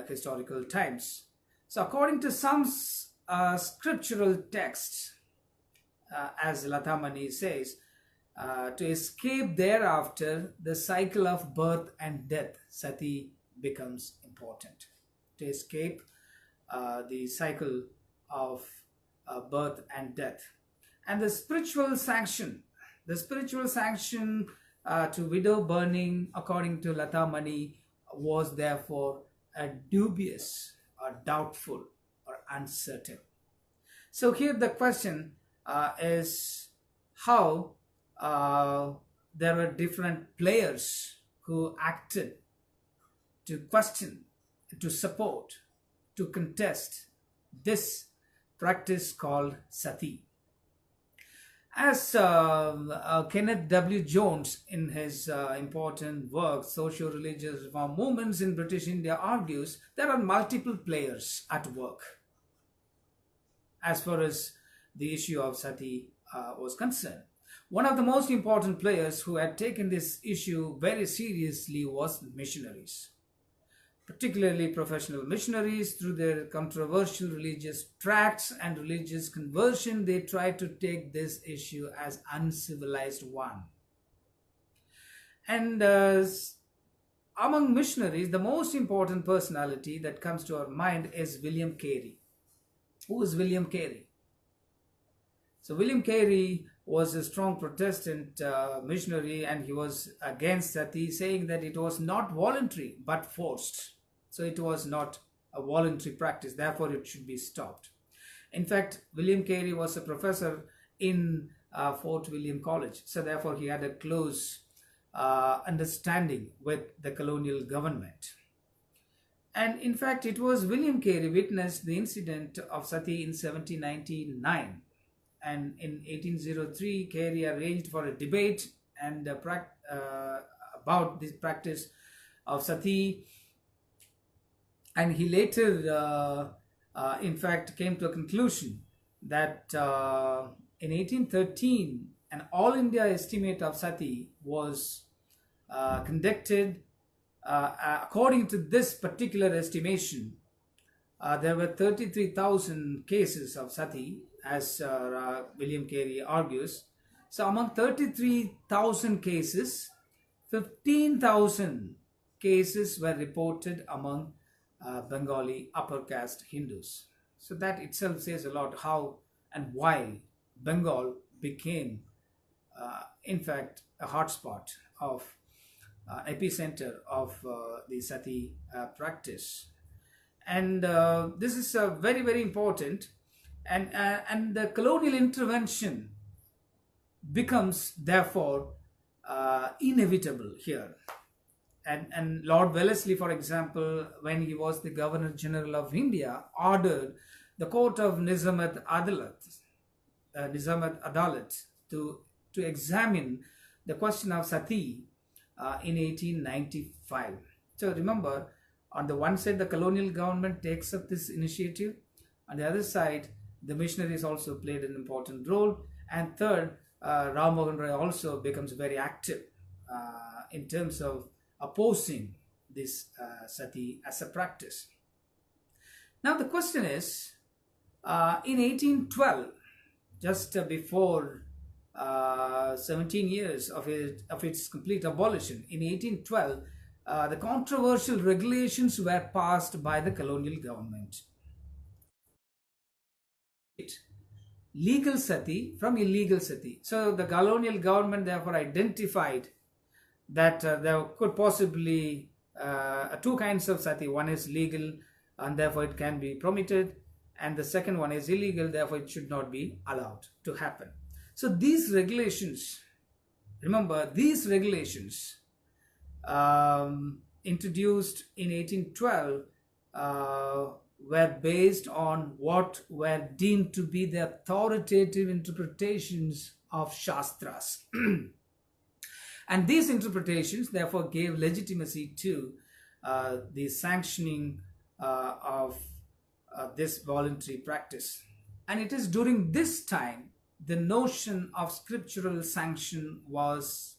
historical times. So according to some scriptural texts, as Lata Mani says, to escape thereafter the cycle of birth and death, sati becomes important. To escape the cycle of birth and death. And the spiritual sanction to widow burning, according to Lata Mani, was therefore a dubious or doubtful or uncertain. So here the question is how there were different players who acted to question, to support, to contest this practice called sati. As Kenneth W Jones, in his important work Socio-Religious Reform Movements in British India, argues, there are multiple players at work as far as the issue of sati was concerned. One of the most important players who had taken this issue very seriously was missionaries, particularly professional missionaries. Through their controversial religious tracts and religious conversion, they tried to take this issue as uncivilized one. And among missionaries, the most important personality that comes to our mind is William Carey. Who is William Carey? So William Carey was a strong Protestant missionary, and he was against sati, saying that it was not voluntary but forced. So it was not a voluntary practice, therefore it should be stopped. In fact, William Carey was a professor in Fort William College, so therefore he had a close understanding with the colonial government. And in fact, it was William Carey witnessed the incident of sati in 1799. And in 1803, Carey arranged for a debate and about this practice of sati. And he later, in fact, came to a conclusion that in 1813, an all India estimate of sati was conducted. According to this particular estimation, there were 33,000 cases of sati, as William Carey argues. So among 33,000 cases, 15,000 cases were reported among Bengali upper caste Hindus. So that itself says a lot how and why Bengal became, in fact, a hotspot of epicenter of the sati practice. And this is very, very important. And the colonial intervention becomes therefore inevitable here. And Lord Bayliss Lee, for example, when he was the Governor General of India, ordered the court of Nizamat Adalat to examine the question of sati in 1895. So remember, on the one side, the colonial government takes up this initiative. On the other side, the missionaries also played an important role. And third, Ram Mohan Roy also becomes very active in terms of opposing this sati as a practice. Now the question is, in 1812, just before 17 years of its complete abolition. In 1812, the controversial regulations were passed by the colonial government. Legal sati from illegal sati. So the colonial government therefore identified that there could possibly two kinds of sati. One is legal and therefore it can be permitted, and the second one is illegal, therefore it should not be allowed to happen. So these regulations, remember, these regulations introduced in 1812 were based on what were deemed to be the authoritative interpretations of Shastras. And these interpretations therefore gave legitimacy to the sanctioning of this voluntary practice. And it is during this time the notion of scriptural sanction was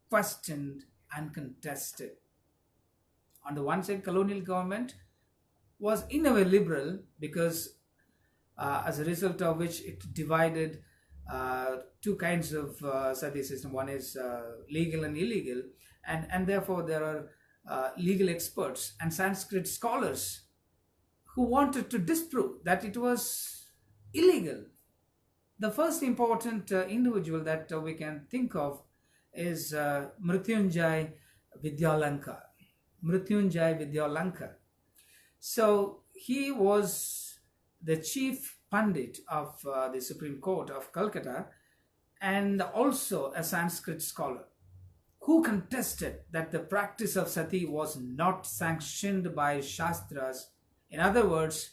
questioned and contested. On the one side, colonial government was in a way liberal, because as a result of which it divided two kinds of sati system. One is legal and illegal, and therefore there are legal experts and Sanskrit scholars who wanted to disprove that it was illegal. The first important individual that we can think of is Mrityunjay Vidyalankar. Mrityunjay Vidyalankar. So he was the chief Pandit of the Supreme Court of Calcutta, and also a Sanskrit scholar who contested that the practice of sati was not sanctioned by Shastras. In other words,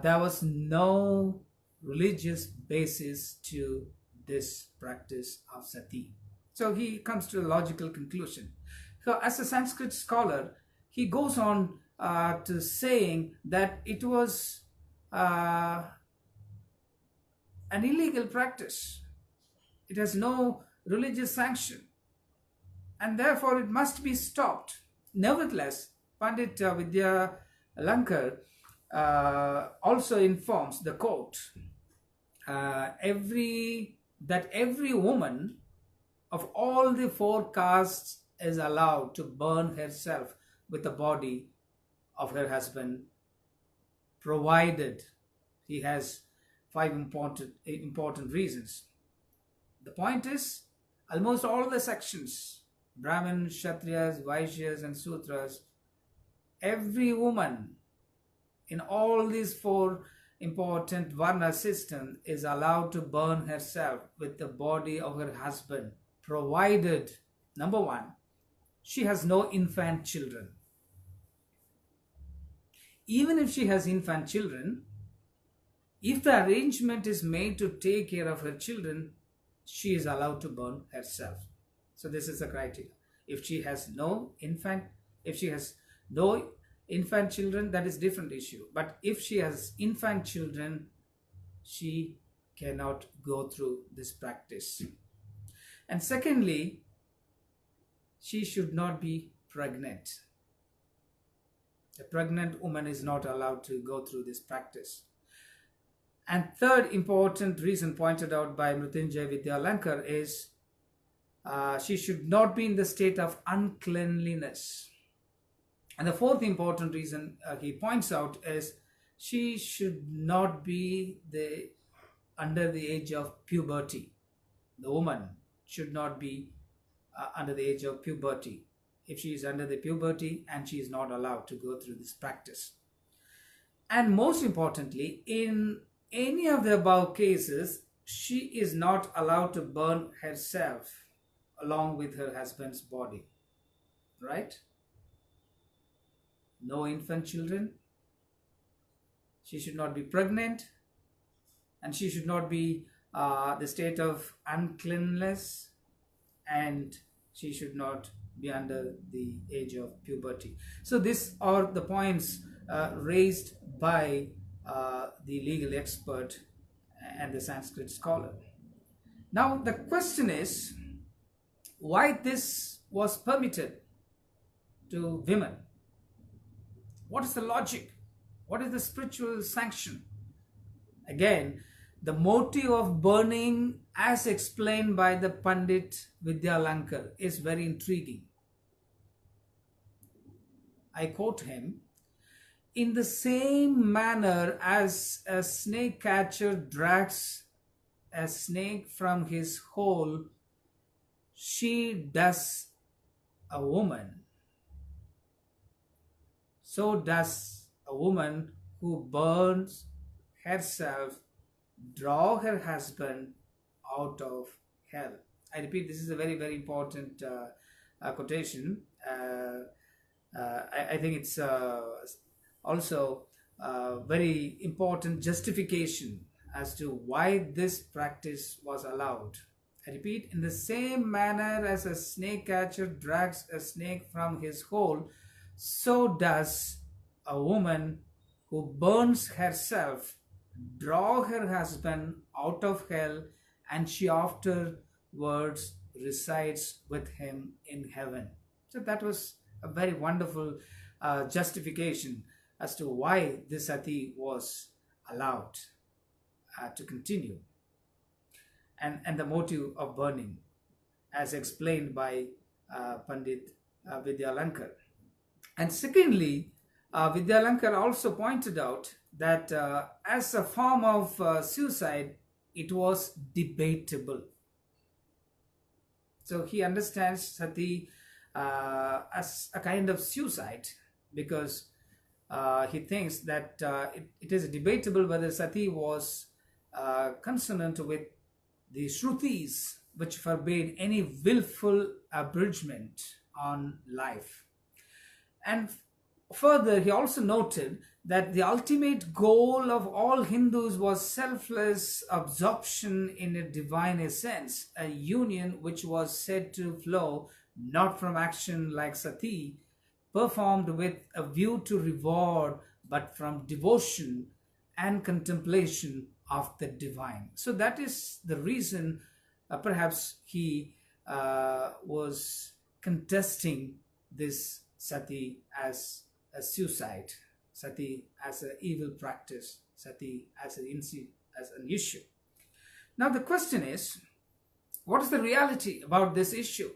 there was no religious basis to this practice of sati. So he comes to a logical conclusion. So as a Sanskrit scholar, he goes on to saying that it was an illegal practice. It has no religious sanction, and therefore it must be stopped. Nevertheless, Pandit Vidyalankar also informs the court that every woman of all the four castes is allowed to burn herself with the body of her husband, provided he has five important reasons. The point is, almost all the sections, Brahmins, Kshatriyas, Vaishyas and Sudras, every woman in all these four important Varna system is allowed to burn herself with the body of her husband, provided, number one, she has no infant children. Even if she has infant children, if the arrangement is made to take care of her children, she is allowed to burn herself. So this is the criteria. If she has no infant children, that is different issue. But if she has infant children, she cannot go through this practice. And secondly, she should not be pregnant. A pregnant woman is not allowed to go through this practice. And third important reason pointed out by Mrityunjay Vidyalankar is she should not be in the state of uncleanliness. And the fourth important reason he points out is she should not be under the age of puberty. The woman should not be under the age of puberty. If she is under the puberty, and she is not allowed to go through this practice. And most importantly, in any of the above cases, she is not allowed to burn herself along with her husband's body. Right? No infant children. She should not be pregnant, and she should not be the state of uncleanness, and she should not be under the age of puberty. So these are the points raised by the legal expert and the Sanskrit scholar. Now the question is, why this was permitted to women? What is the logic? What is the spiritual sanction? Again, the motive of burning as explained by the Pandit Vidyalankar is very intriguing. I quote him, in the same manner as a snake catcher drags a snake from his hole, she does a woman. So does a woman who burns herself draw her husband out of hell. I repeat, this is a very, very important quotation. I think it's also very important justification as to why this practice was allowed. I repeat, in the same manner as a snake catcher drags a snake from his hole, so does a woman who burns herself draw her husband out of hell, and she afterwards resides with him in heaven. So that was a very wonderful justification as to why this sati was allowed to continue, and the motive of burning as explained by Pandit Vidyalankar. And secondly, Vidyalankar also pointed out that as a form of suicide, it was debatable. So he understands sati as a kind of suicide because he thinks that it is debatable whether sati was consonant with the Shrutis, which forbade any willful abridgment on life. And further, he also noted that the ultimate goal of all Hindus was selfless absorption in a divine essence, a union which was said to flow not from action like sati, performed with a view to reward, but from devotion and contemplation of the divine. So that is the reason perhaps he was contesting this sati as a suicide, sati as an evil practice, sati as an issue. Now the question is, what is the reality about this issue?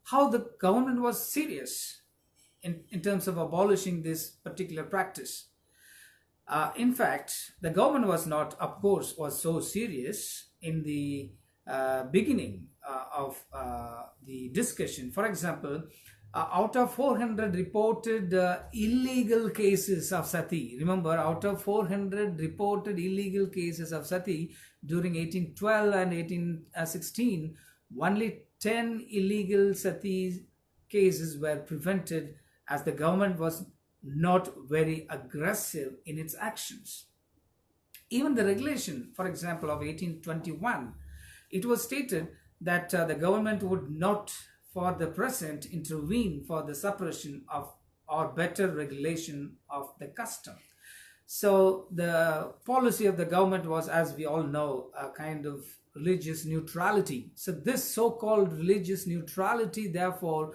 How the government was serious in terms of abolishing this particular practice? In fact, the government was not, of course, was so serious in the beginning of the discussion. For example, out of 400 reported illegal cases of sati, remember, out of 400 reported illegal cases of sati during 1812 and 1816, only 10 illegal sati cases were prevented as the government was not very aggressive in its actions. Even the regulation, for example, of 1821, it was stated that the government would not for the present intervene for the suppression of or better regulation of the custom. So the policy of the government was, as we all know, a kind of religious neutrality. So this so-called religious neutrality therefore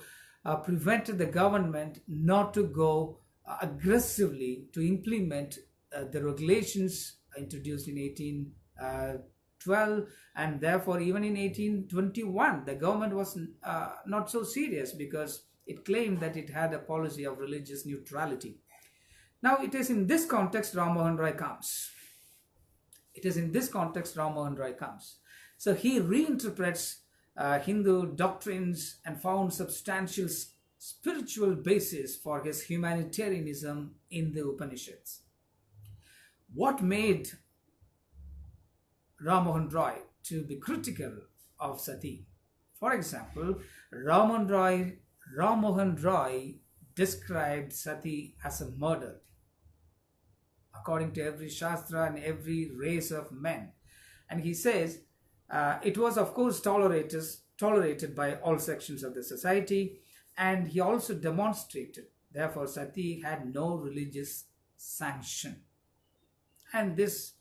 prevented the government not to go aggressively to implement the regulations introduced in 1812, and therefore even in 1821 the government was not so serious because it claimed that it had a policy of religious neutrality. Now it is in this context Ram Mohan Roy comes. It is in this context Ram Mohan Roy comes. So he reinterprets Hindu doctrines and found substantial spiritual basis for his humanitarianism in the Upanishads. What made Ram Mohan Roy to be critical of sati? For example, Ram Mohan Roy described sati as a murder according to every shastra and every race of men, and he says it was of course tolerated by all sections of the society, and he also demonstrated therefore sati had no religious sanction. And this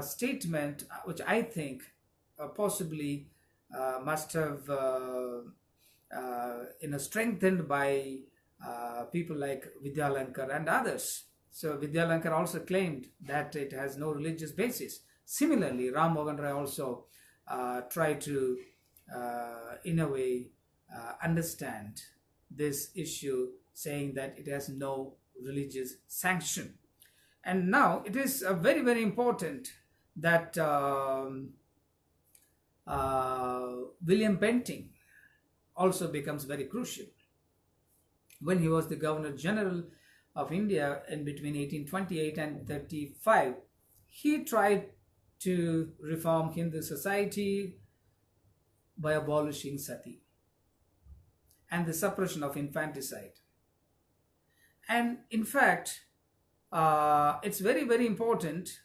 statement, which I think possibly must have strengthened by people like Vidyalankar and others, So Vidyalankar also claimed that it has no religious basis. Similarly, Ram Mohan Roy also tried to, in a way, understand this issue, saying that it has no religious sanction. And now it is very, very important that William Bentinck also becomes very crucial. When he was the Governor General of India in between 1828 and 35, he tried to reform Hindu society by abolishing Sati and the suppression of infanticide. And in fact, it's very, very important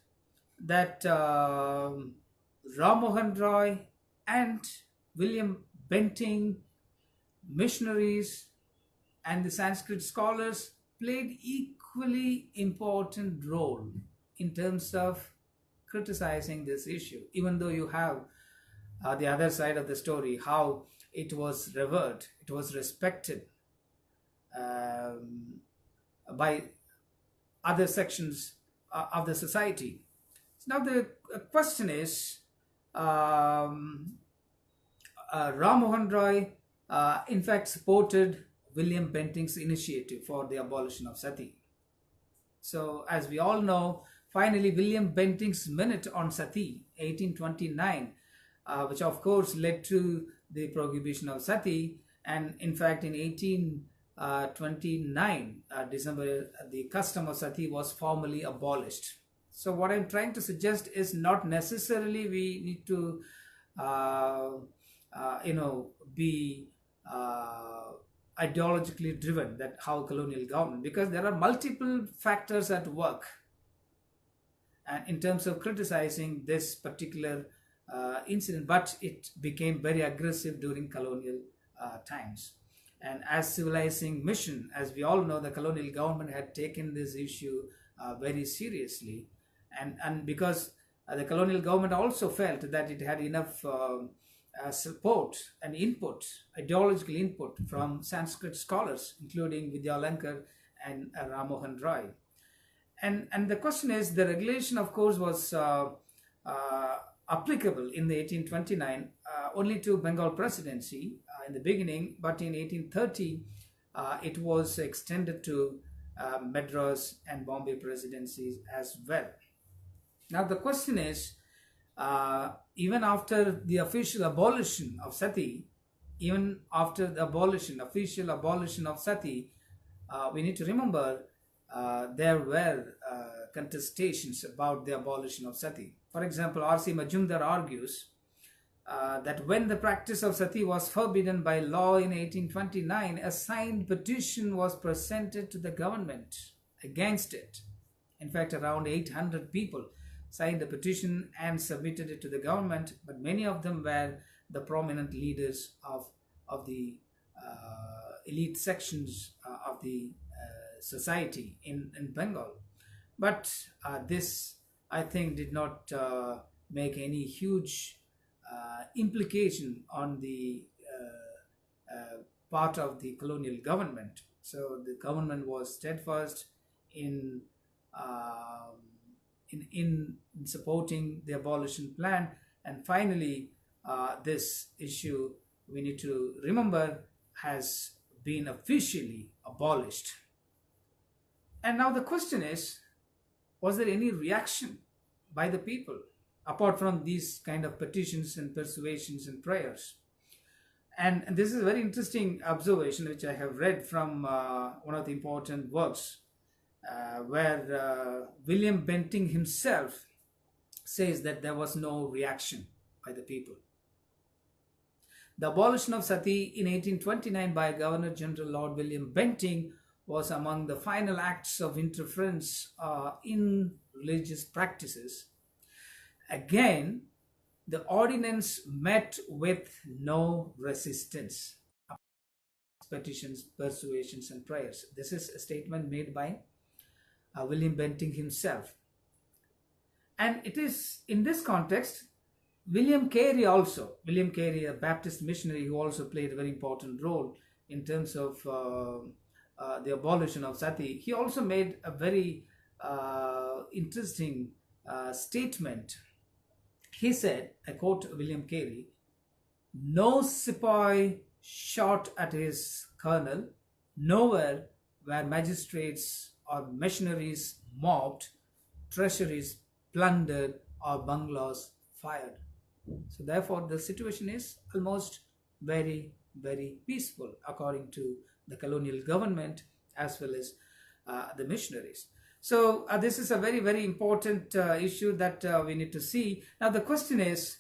that Ram Mohan Roy and William Bentinck, missionaries, and the Sanskrit scholars played equally important role in terms of criticizing this issue, even though you have the other side of the story, how it was revered, it was respected by other sections of the society. Now the question is, Ram Mohan Roy in fact supported William Bentinck's initiative for the abolition of Sati. So as we all know, finally William Bentinck's minute on Sati, 1829, which of course led to the prohibition of Sati, and in fact in 1829 December, the custom of Sati was formally abolished. So what I'm trying to suggest is not necessarily we need to be ideologically driven, that how colonial government, because there are multiple factors at work and in terms of criticizing this particular incident, but it became very aggressive during colonial times. And as civilizing mission, as we all know, the colonial government had taken this issue very seriously, and because the colonial government also felt that it had enough support and input, ideological input from Sanskrit scholars, including Vidyalankar and Ram Mohan Roy. And the question is, the regulation of course was applicable in the 1829 only to Bengal presidency in the beginning, but in 1830 it was extended to Madras and Bombay presidencies as well. Now the question is, even after the official abolition of Sati, even after the official abolition of Sati, we need to remember there were contestations about the abolition of Sati. For example, R.C. Majumdar argues that when the practice of Sati was forbidden by law in 1829, a signed petition was presented to the government against it. In fact, around 800 people signed the petition and submitted it to the government, but many of them were the prominent leaders of the elite sections of the society in Bengal. But this, I think, did not make any huge implication on the part of the colonial government. So the government was steadfast in supporting the abolition plan, and finally this issue, we need to remember, has been officially abolished. And now the question is, was there any reaction by the people apart from these kind of petitions and persuasions and prayers? And this is a very interesting observation which I have read from one of the important works where William Bentinck himself says that there was no reaction by the people. The abolition of Sati in 1829 by Governor General Lord William Bentinck was among the final acts of interference in religious practices. Again, the ordinance met with no resistance. Petitions, persuasions, and prayers. This is a statement made by William Bentinck himself. And it is in this context, William Carey, a Baptist missionary who also played a very important role in terms of the abolition of Sati, he also made a very interesting statement. He said, I quote William Carey, "No sepoy shot at his colonel, nowhere were magistrates or missionaries mobbed, treasuries plundered, or bungalows fired." So therefore, the situation is almost very, very peaceful according to the colonial government as well as the missionaries. So this is a very, very important issue that we need to see. Now the question is,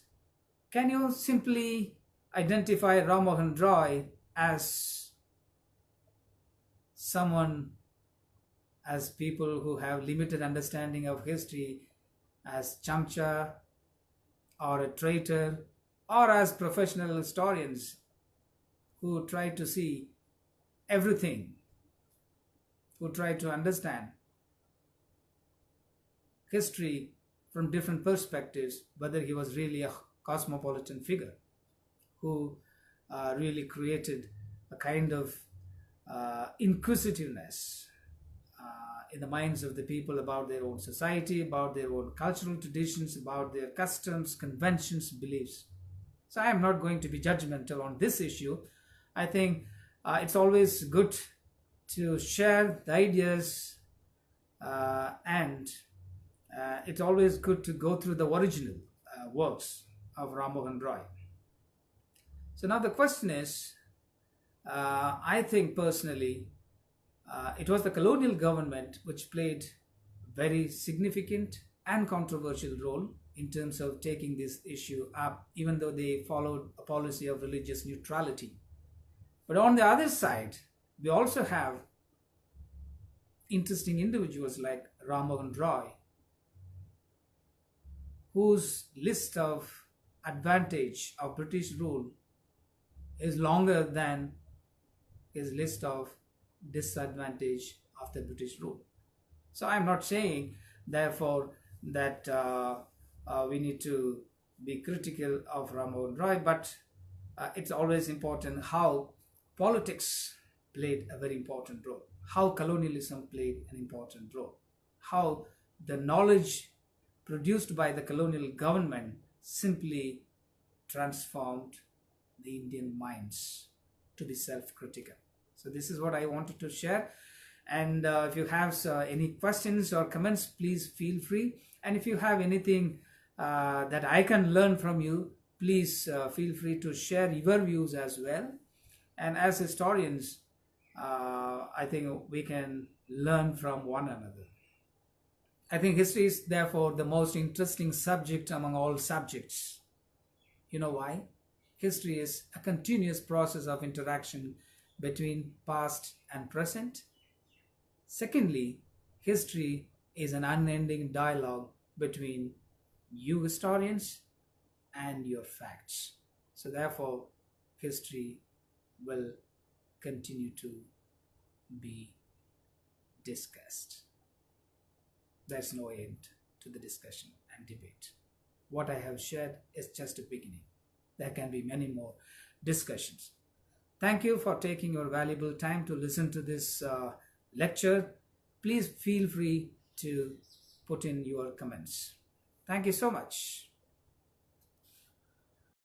can you simply identify Ram Mohan Roy as someone, as people who have limited understanding of history, as chamcha or a traitor, or as professional historians who try to see everything, who try to understand history from different perspectives, whether he was really a cosmopolitan figure who really created a kind of inquisitiveness in the minds of the people about their own society, about their own cultural traditions, about their customs, conventions, beliefs. So I am not going to be judgmental on this issue. I think it's always good to share the ideas and it's always good to go through the original works of Ram Mohan Roy. So now the question is, I think personally, it was the colonial government which played very significant and controversial role in terms of taking this issue up, even though they followed a policy of religious neutrality. But on the other side, we also have interesting individuals like Ram Mohan Roy, whose list of advantage of British rule is longer than his list of disadvantage of the British rule. So I'm not saying, therefore, that we need to be critical of Ram Mohan Roy, but it's always important how politics played a very important role, how colonialism played an important role, how the knowledge produced by the colonial government simply transformed the Indian minds to be self-critical. So this is what I wanted to share. And if you have any questions or comments, please feel free. And if you have anything that I can learn from you, please feel free to share your views as well. And as historians, I think we can learn from one another. I think history is therefore the most interesting subject among all subjects. You know why? History is a continuous process of interaction between past and present. Secondly, history is an unending dialogue between you historians and your facts. So therefore, history will continue to be discussed. There's no end to the discussion and debate. What I have shared is just a beginning. There can be many more discussions. Thank you for taking your valuable time to listen to this lecture. Please feel free to put in your comments. Thank you so much.